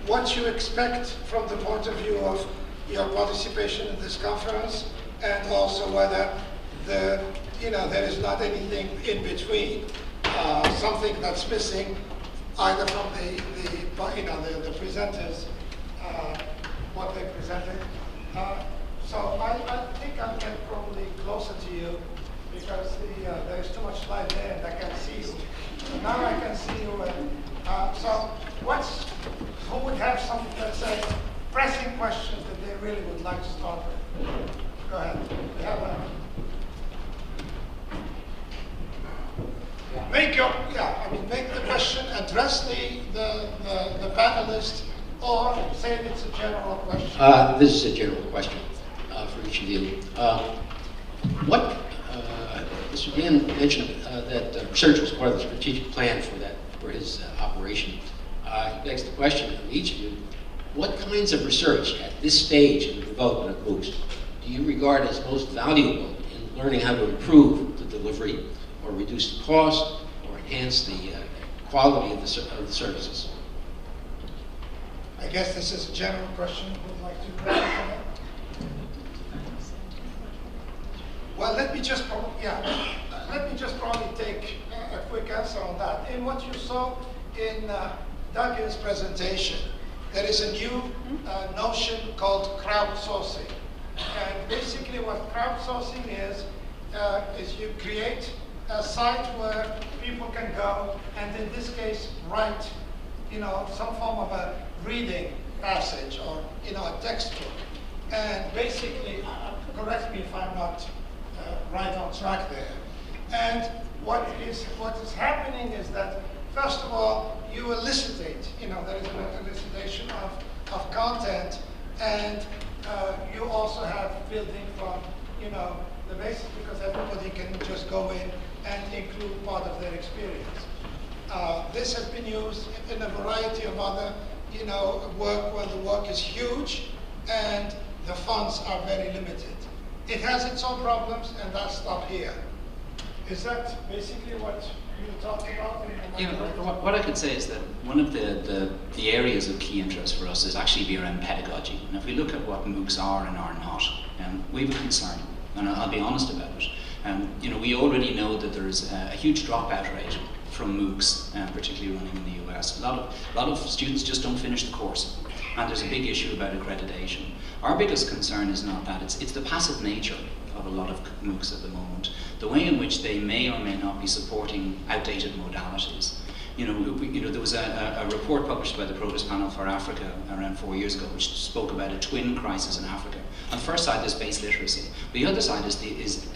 what you expect from the point of view of your participation in this conference, and also whether there is not anything in between, something that's missing, either from the presenters, what they presented. So I think I'll get probably closer to you, because there's too much light there and I can't see you. So now I can see you. So who would have some, let's say, pressing questions that they really would like to start with? Go ahead. We have make the question, address the panelist, or say it's a general question. This is a general question for each of you. Mr. Dan mentioned that research was part of the strategic plan for his operation. It begs the question of each of you: what kinds of research at this stage in the development of MOOCs do you regard as most valuable in learning how to improve the delivery, or reduce the cost, or enhance the quality of the services? I guess this is a general question. Who would like to comment on that? Well, let me just probably take a quick answer on that. In what you saw in Doug's presentation, there is a new notion called crowdsourcing. And basically what crowdsourcing is you create a site where people can go and in this case write some form of a reading passage or a textbook. And basically, correct me if I'm not right on track there. And what is happening is that, first of all, you elicitate, there is an elicitation of content, and you also have building from, the basis, because everybody can just go in and include part of their experience. This has been used in a variety of other, work where the work is huge and the funds are very limited. It has its own problems, and I'll stop here. Is that basically what you talked about? What I could say is that one of the areas of key interest for us is actually around pedagogy. And if we look at what MOOCs are and are not, we have a concern, and I'll be honest about it. We already know that there's a huge dropout rate from MOOCs, particularly running in the US. A lot of students just don't finish the course, and there's a big issue about accreditation. Our biggest concern is not that, it's the passive nature of a lot of MOOCs at the moment, the way in which they may or may not be supporting outdated modalities. There was a report published by the Provost Panel for Africa around 4 years ago, which spoke about a twin crisis in Africa. On the first side, there's base literacy. The other side is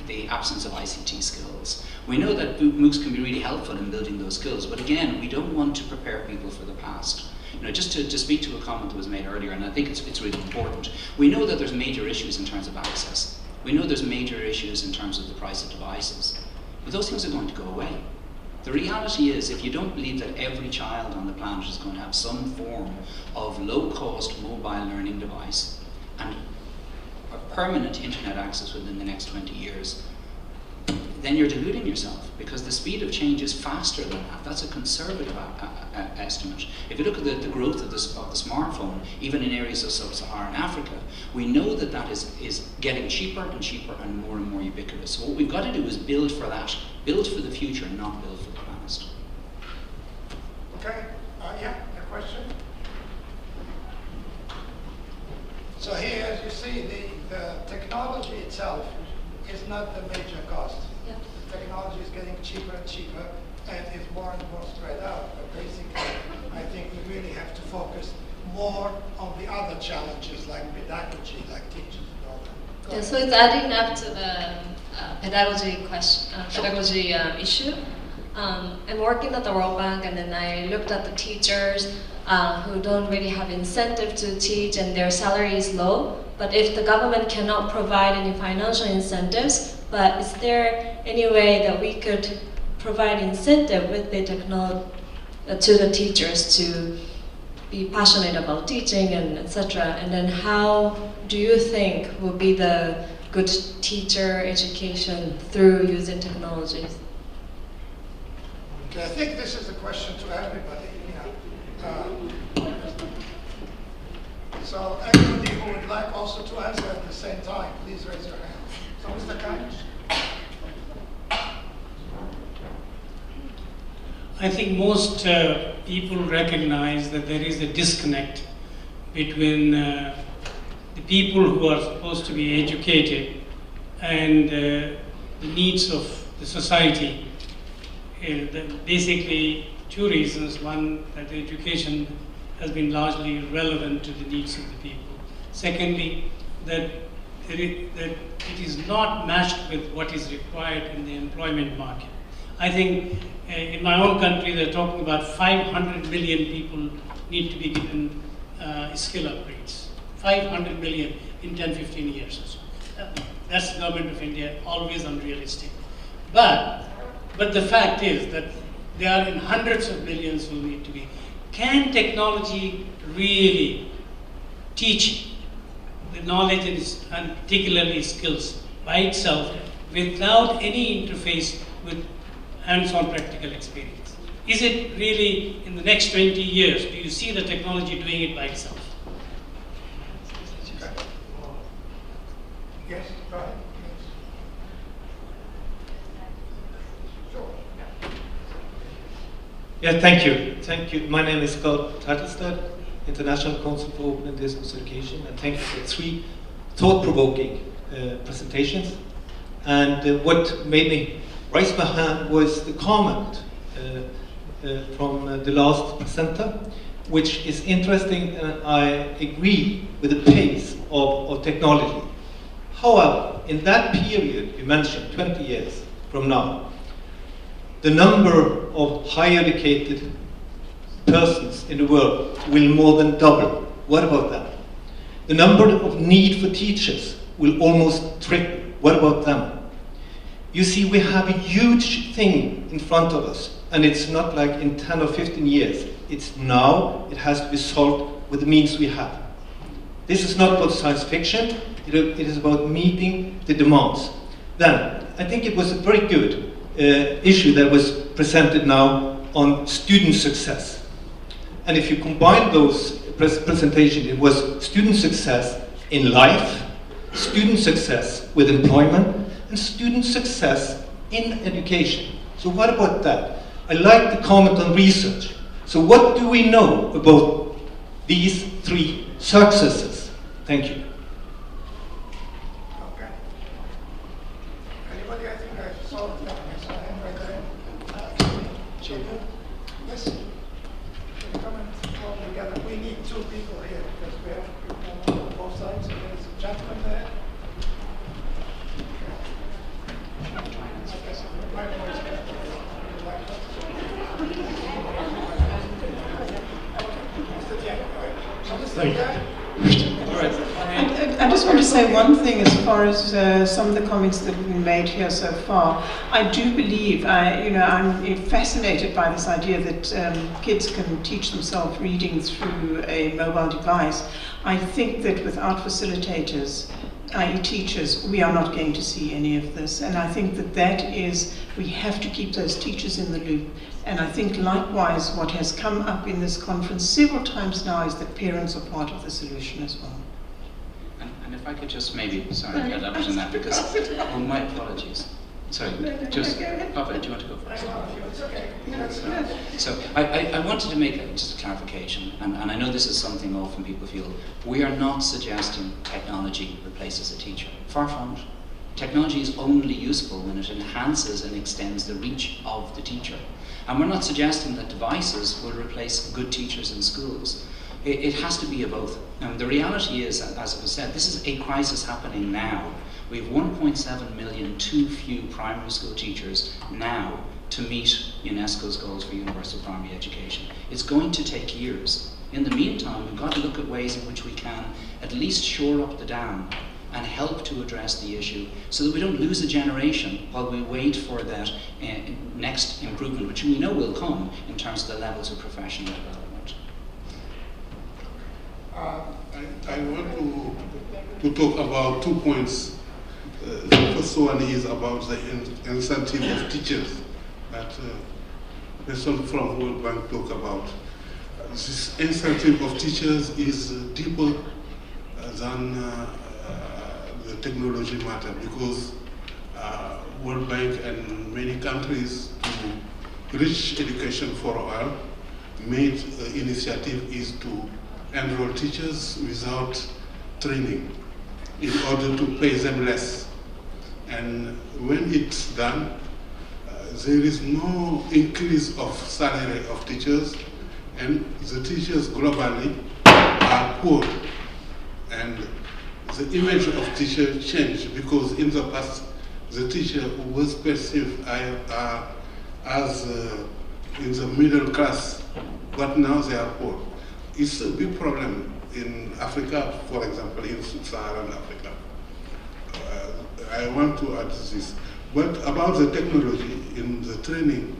the absence of ICT skills. We know that MOOCs can be really helpful in building those skills, but again, we don't want to prepare people for the past. Just to speak to a comment that was made earlier, and I think it's really important. We know that there's major issues in terms of access. We know there's major issues in terms of the price of devices. But those things are going to go away. The reality is, if you don't believe that every child on the planet is going to have some form of low-cost mobile learning device, and permanent internet access within the next 20 years, then you're deluding yourself, because the speed of change is faster than that. That's a conservative estimate. If you look at the growth of the smartphone, even in areas of sub-Saharan Africa, we know that that is getting cheaper and cheaper and more ubiquitous. So what we've got to do is build for that, build for the future, not build for the past. Okay, yeah, a question? So here, as you see, the technology itself is not the major cost. Yeah. The technology is getting cheaper and cheaper and is more and more spread out. But basically, I think we really have to focus more on the other challenges like pedagogy, like teachers and all that. Yeah, so it's adding up to the pedagogy question, issue. I'm working at the World Bank, and then I looked at the teachers who don't really have incentive to teach and their salary is low. But if the government cannot provide any financial incentives, but is there any way that we could provide incentive with the technology to the teachers to be passionate about teaching and etc. And then how do you think will be the good teacher education through using technologies? Okay, I think this is a question to everybody. So everybody who would like also to answer at the same time, please raise your hand. So Mr. Kainos. I think most people recognize that there is a disconnect between the people who are supposed to be educated and the needs of the society. Basically, two reasons. One, that the education has been largely irrelevant to the needs of the people. Secondly, that it is not matched with what is required in the employment market. I think in my own country, they're talking about 500 million people need to be given skill upgrades. 500 million in 10, 15 years or so. That's the government of India, always unrealistic. But the fact is that there are in hundreds of millions who need to be. Can technology really teach the knowledge and particularly skills by itself without any interface with hands-on practical experience? Is it really, in the next 20 years, do you see the technology doing it by itself? Yes, go ahead. Yeah, thank you. Thank you. My name is Scott Tattelstad, International Council for Open and Distance Education, and thank you for 3 thought-provoking presentations. And what made me raise my hand was the comment from the last presenter, which is interesting, and I agree with the pace of technology. However, in that period, you mentioned 20 years from now, the number of higher educated persons in the world will more than double. What about that? The number of need for teachers will almost triple. What about them? You see, we have a huge thing in front of us, and it's not like in 10 or 15 years. It's now, it has to be solved with the means we have. This is not about science fiction, it is about meeting the demands. Then, I think it was a very good issue that was presented now on student success. And if you combine those presentations, it was student success in life, student success with employment, and student success in education. So what about that? I like the comment on research. So what do we know about these 3 successes? Thank you. Okay. Anybody? I think I saw the hand right there. Sure. Yes. Can you come and form together? We need 2 people here because we have people on both sides. So there's a gentleman there. I just want to say one thing as far as some of the comments that have been made here so far. I do believe, I'm fascinated by this idea that kids can teach themselves reading through a mobile device. I think that without facilitators, i.e. teachers, we are not going to see any of this. And I think we have to keep those teachers in the loop. And I think likewise what has come up in this conference several times now is that parents are part of the solution as well. And if I could just maybe, sorry, get up on that because, oh, my apologies. Sorry, just, Papa, do you want to go first? It's okay. So I wanted to make just a clarification, and I know this is something often people feel. We are not suggesting technology replaces a teacher. Far from it. Technology is only useful when it enhances and extends the reach of the teacher. And we're not suggesting that devices will replace good teachers in schools. It has to be a both. The reality is, as it was said, this is a crisis happening now. We have 1.7 million too few primary school teachers now to meet UNESCO's goals for universal primary education. It's going to take years. In the meantime, we've got to look at ways in which we can at least shore up the dam and help to address the issue so that we don't lose a generation while we wait for that next improvement, which we know will come in terms of the levels of professional development. I want to talk about 2 points. The first one is about the incentive of teachers that the person from World Bank talked about. This incentive of teachers is deeper than the technology matter, because World Bank and many countries to reach education for all made initiative is to enroll teachers without training in order to pay them less. And when it's done, there is no increase of salary of teachers, and the teachers globally are poor. And the image of teacher changed, because in the past the teacher was perceived as in the middle class, but now they are poor. It's a big problem in Africa, for example, in sub-Saharan Africa. I want to add this. But about the technology in the training,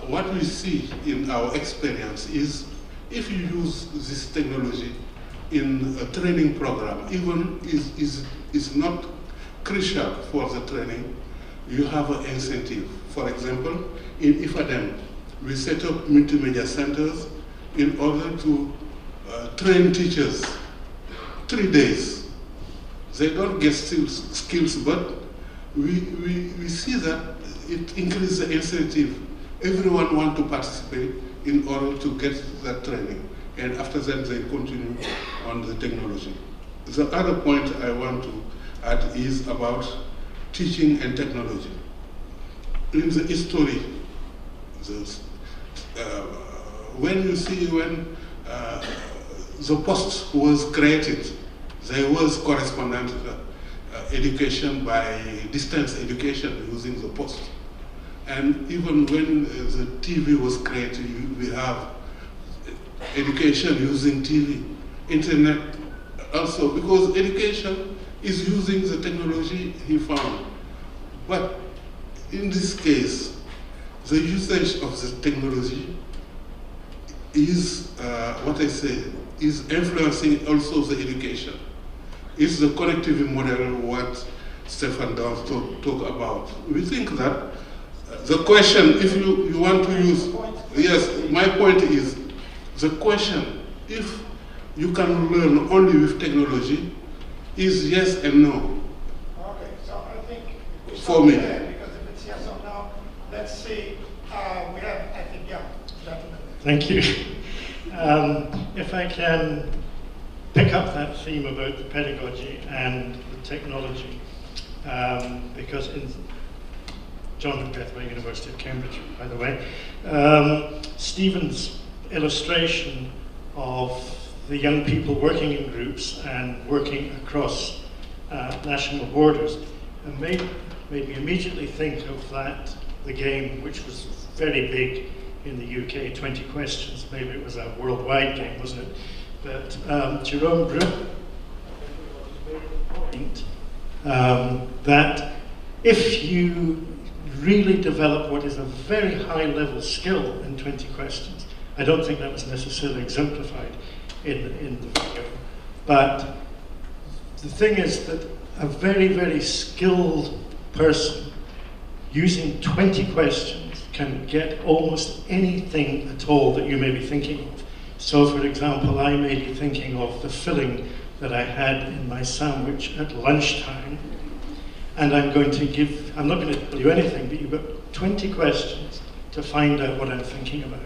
what we see in our experience is if you use this technology in a training program, even is not crucial for the training, you have an incentive. For example, in IFADEM, we set up multimedia centers in order to train teachers 3 days. They don't get skills, but we see that it increases the incentive. Everyone wants to participate in order to get that training. And after that, they continue on the technology. The other point I want to add is about teaching and technology. In the history, when you see when the post was created, there was correspondent education by distance education using the post. And even when the TV was created, we have education using TV, internet also, because education is using the technology he found. But in this case, the usage of the technology is, what I say, is influencing also the education. It's the connectivity model what Stefan does talk about. We think that the question, if you want to use, yes, my point is, the question, if you can learn only with technology, is yes and no. Okay, so I think for me. Because if it's yes or no, let's see. We have, I think, yeah, gentlemen. Thank you. If I can pick up that theme about the pedagogy and the technology, because in John Macbeth, University of Cambridge, by the way, Stephen's illustration of the young people working in groups and working across national borders made me immediately think of the game which was very big in the UK, 20 Questions. Maybe it was a worldwide game, wasn't it? But Jerome Brun made the point that if you really develop what is a very high level skill in 20 Questions, I don't think that was necessarily exemplified in the video, but the thing is that a very, very skilled person using 20 questions can get almost anything at all that you may be thinking of. So, for example, I may be thinking of the filling that I had in my sandwich at lunchtime, and I'm not going to tell you anything, but you've got 20 questions to find out what I'm thinking about.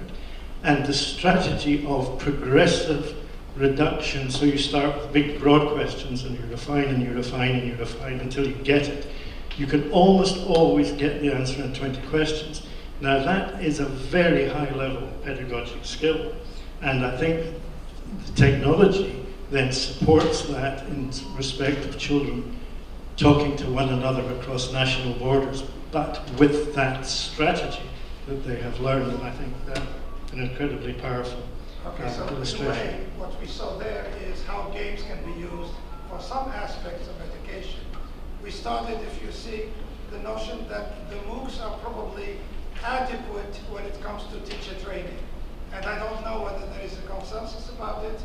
And the strategy of progressive reduction, so you start with big, broad questions, and you refine, and you refine, and you refine until you get it. You can almost always get the answer in 20 questions. Now, that is a very high-level pedagogic skill, and I think the technology then supports that in respect of children talking to one another across national borders, but with that strategy that they have learned, and I think that's an incredibly powerful illustration. In a way, what we saw there is how games can be used for some aspects of education. We started, if you see, the notion that the MOOCs are probably adequate when it comes to teacher training. And I don't know whether there is a consensus about it.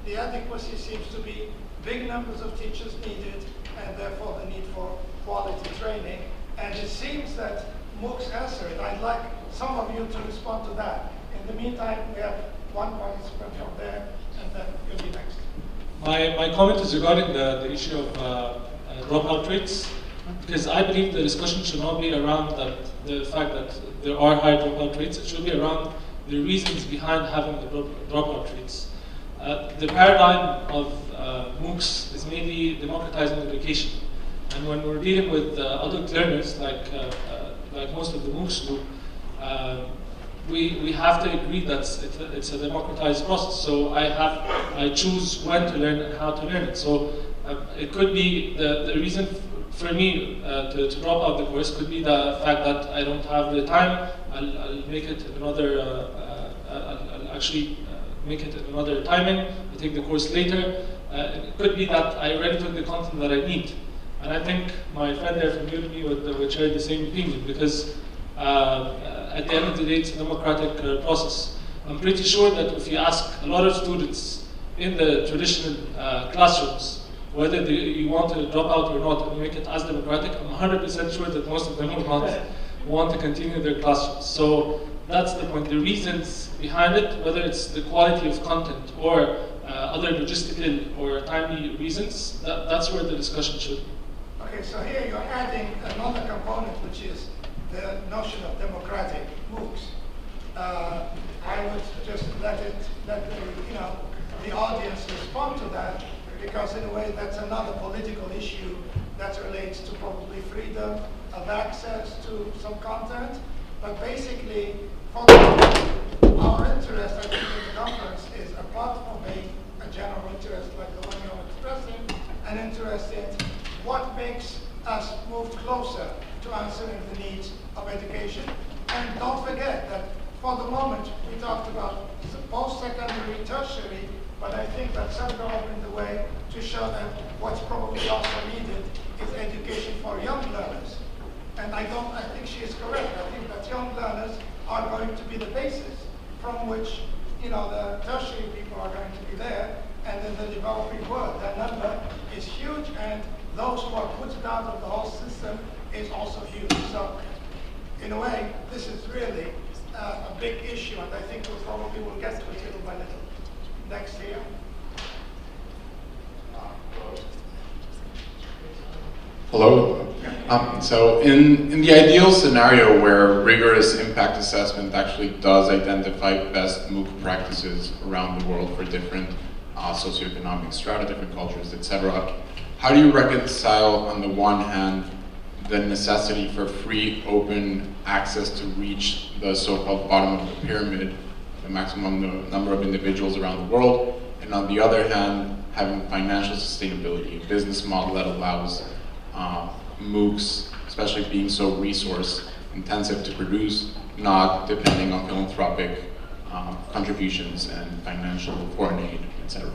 The adequacy seems to be big numbers of teachers needed, and therefore the need for quality training. And it seems that MOOCs answer it. I'd like some of you to respond to that. In the meantime, we have one participant from there, and then you'll be next. My comment is regarding the issue of dropout rates, because I believe the discussion should not be around the fact that there are high dropout rates. It should be around the reasons behind having the dropout rates. The paradigm of MOOCs is mainly democratizing education, and when we're dealing with adult learners, like most of the MOOCs do, we have to agree that it's a democratized process. So I choose when to learn and how to learn it. So it could be the reason for me to drop out the course could be the fact that I don't have the time. I'll make it another. I'll actually make it another timing. I take the course later. It could be that I already took the content that I need, and I think my friend there from Uni would share the same opinion, because at the end of the day, it's a democratic process. I'm pretty sure that if you ask a lot of students in the traditional classrooms whether you want to drop out or not and make it as democratic, I'm 100% sure that most of them will not want to continue their classrooms. So that's the point. The reasons behind it, whether it's the quality of content or other logistical or timely reasons, that's where the discussion should be. Okay, so here you're adding another component, which is the notion of democratic MOOCs. I would just let the audience respond to that, because in a way that's another political issue that relates to probably freedom of access to some content. But basically, for our interest, I think, in the conference is, apart from being a general interest like the one you're expressing, an interest in what makes us move closer to answering the needs of education. And don't forget that for the moment we talked about post-secondary, tertiary, but I think that Sandra opened the way to show that what's probably also needed is education for young learners. And I think she is correct. I think that young learners are going to be the basis from which, the tertiary people are going to be there, and in the developing world, that number is huge, and those who are put down of the whole system is also huge. So, in a way, this is really a big issue, and I think we probably will get to it little by little. Next here. Hello. So in the ideal scenario where rigorous impact assessment actually does identify best MOOC practices around the world for different socioeconomic strata, different cultures, etc., how do you reconcile, on the one hand, the necessity for free, open access to reach the so-called bottom of the pyramid, the maximum number of individuals around the world, and on the other hand, having financial sustainability, a business model that allows MOOCs, especially being so resource intensive to produce, not depending on philanthropic contributions and financial foreign aid, etc.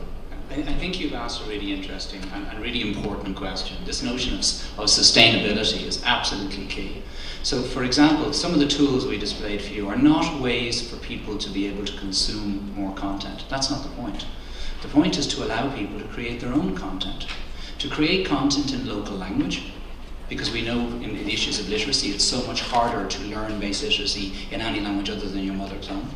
I think you've asked a really interesting and really important question. This notion of sustainability is absolutely key. So, for example, some of the tools we displayed for you are not ways for people to be able to consume more content. That's not the point. The point is to allow people to create their own content. to create content in local language, because we know in the issues of literacy, it's so much harder to learn basic literacy in any language other than your mother tongue.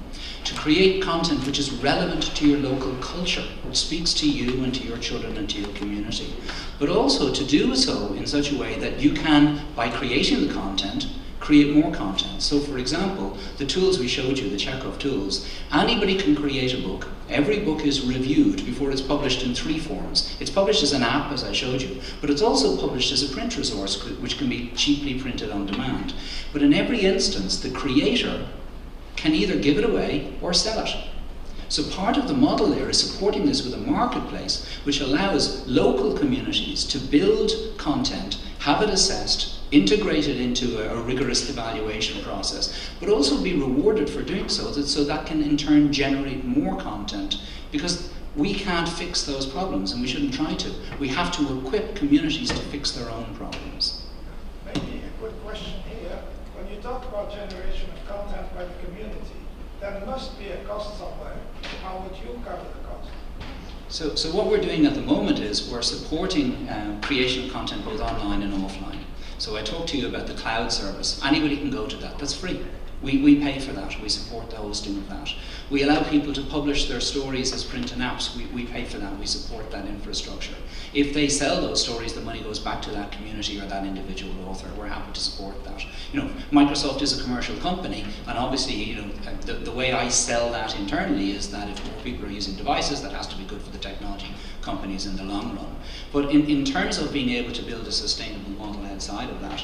To create content which is relevant to your local culture, which speaks to you and to your children and to your community. But also to do so in such a way that you can, by creating the content, create more content. So for example, the tools we showed you, the Chekhov tools, anybody can create a book. Every book is reviewed before it's published in 3 forms. It's published as an app, as I showed you, but it's also published as a print resource, which can be cheaply printed on demand. But in every instance, the creator can either give it away or sell it. So part of the model there is supporting this with a marketplace which allows local communities to build content, have it assessed, integrate it into a rigorous evaluation process, but also be rewarded for doing so, so that can in turn generate more content, because we can't fix those problems and we shouldn't try to. We have to equip communities to fix their own problems. Maybe a quick question here. When you talk about generation of content by the community, there must be a cost somewhere. How would you cover the cost? So what we're doing at the moment is we're supporting creation of content both online and offline. So I talked to you about the cloud service. Anybody can go to that. That's free. We pay for that. We support the hosting of that. We allow people to publish their stories as print and apps. We pay for that. We support that infrastructure. If they sell those stories, the money goes back to that community or that individual author. We're happy to support that. You know, Microsoft is a commercial company, and obviously, you know, the way I sell that internally is that if more people are using devices, that has to be good for the technology companies in the long run. But in terms of being able to build a sustainable model outside of that,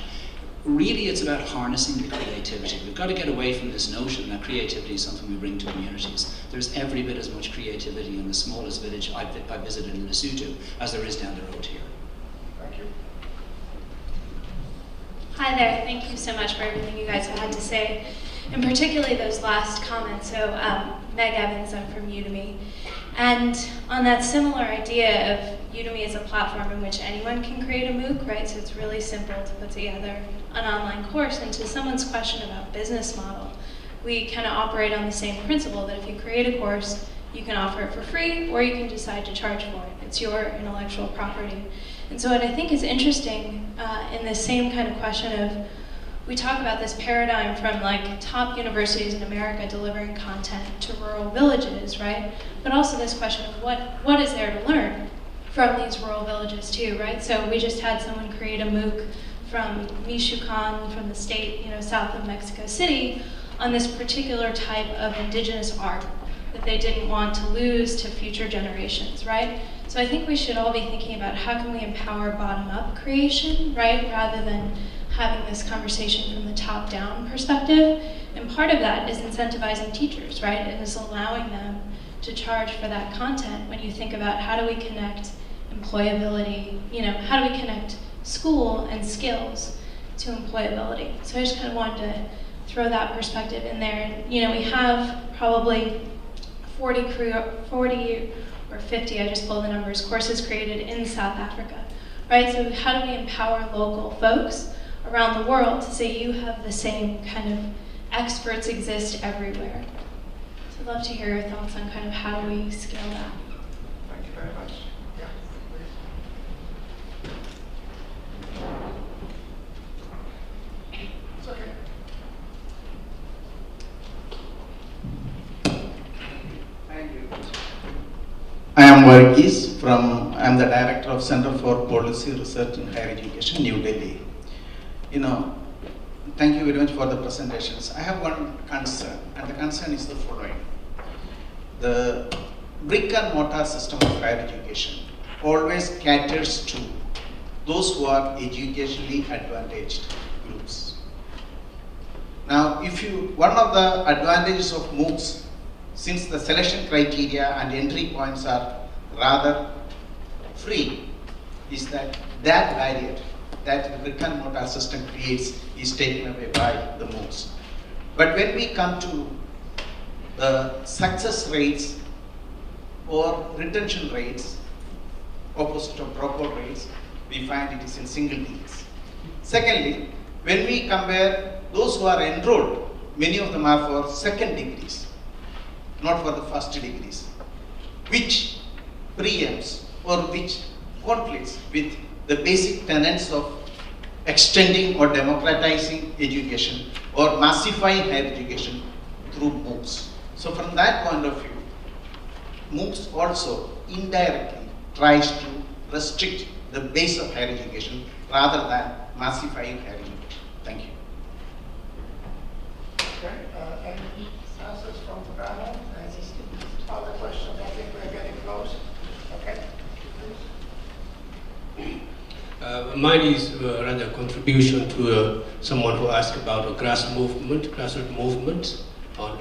really it's about harnessing the creativity. We've got to get away from this notion that creativity is something we bring to communities. There's every bit as much creativity in the smallest village I visited in Lesotho as there is down the road here. Thank you. Hi there, thank you so much for everything you guys have had to say, and particularly those last comments. So Meg Evans, I'm from Udemy. And on that similar idea of Udemy as a platform in which anyone can create a MOOC, right? So it's really simple to put together an online course. And to someone's question about business model, we kind of operate on the same principle that if you create a course, you can offer it for free or you can decide to charge for it. It's your intellectual property. And so what I think is interesting in this same kind of question of, we talk about this paradigm from like top universities in America delivering content to rural villages, right? But also this question of what is there to learn from these rural villages too, right? So we just had someone create a MOOC from Michoacan, from the state, you know, south of Mexico City, on this particular type of indigenous art that they didn't want to lose to future generations, right? So I think we should all be thinking about how can we empower bottom-up creation, right? Rather than having this conversation from the top-down perspective. And part of that is incentivizing teachers, right? And is allowing them to charge for that content when you think about how do we connect employability, you know, how do we connect school and skills to employability? So I just kind of wanted to throw that perspective in there. And, you know, we have probably 40 or 50, I just pulled the numbers, courses created in South Africa, right? So how do we empower local folks around the world to say you have the same kind of experts exist everywhere? So I'd love to hear your thoughts on kind of how do we scale that. Thank you very much. Yeah, please. It's okay. Thank you. I am Varghese I am the Director of Center for Policy Research in Higher Education, New Delhi. You know, thank you very much for the presentations. I have one concern, and the concern is the following. The brick and mortar system of higher education always caters to those who are educationally advantaged groups. Now, one of the advantages of MOOCs, since the selection criteria and entry points are rather free, is that barrier that the brick and mortar system creates is taken away by the MOOCs. But when we come to the success rates or retention rates, opposite of dropout rates, we find it is in single digits. Secondly, when we compare those who are enrolled, many of them are for second degrees, not for the first degrees, which preempts or which conflicts with the basic tenets of extending or democratizing education or massifying higher education through MOOCs. So from that point of view, MOOCs also indirectly tries to restrict the base of higher education rather than massifying higher education. Thank you. Okay, any answers from the panel? Any other questions? I think we're getting close. Okay, please. Mine is rather a contribution to someone who asked about a grassroots movement on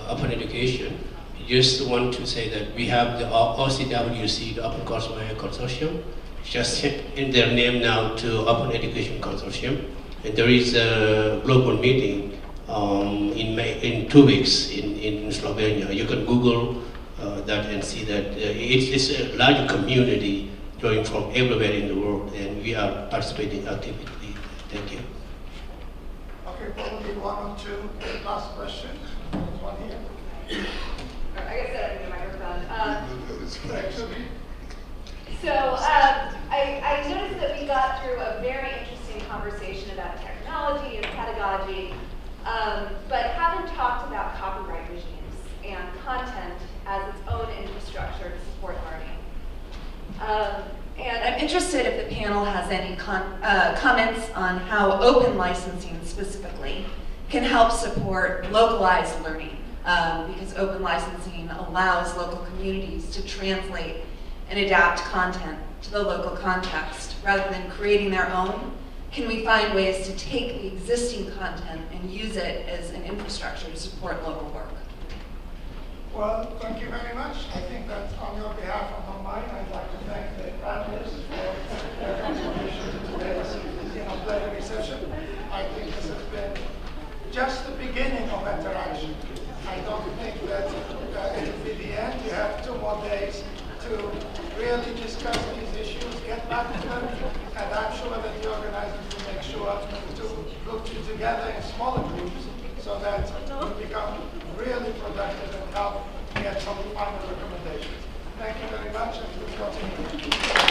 open education. Just want to say that we have the OCWC, the Open Course Management Consortium, just in their name now to Open Education Consortium. And there is a global meeting in 2 weeks in Slovenia. You can Google that and see that it's a large community going from everywhere in the world, and we are participating actively. Thank you. Okay, probably one or two last questions. There's one here. I guess I don't need a microphone. So I noticed that we got through a very interesting conversation about technology and pedagogy, but haven't talked about copyright regimes and content as its own infrastructure to support learning. And I'm interested if the panel has any comments on how open licensing specifically can help support localized learning, because open licensing allows local communities to translate and adapt content to the local context rather than creating their own. Can we find ways to take the existing content and use it as an infrastructure to support local work? Well, thank you very much. I think that on your behalf and on mine, I'd like to thank the panelists for their contribution to today's plenary session. I think this has been just the beginning of interaction. I don't think that it will be the end. You have 2 more days to really discuss these issues, get back to them, and I'm sure that the organizers will make sure to group you together in smaller groups so that you become really productive and help get some final recommendations. Thank you very much, and we'll continue.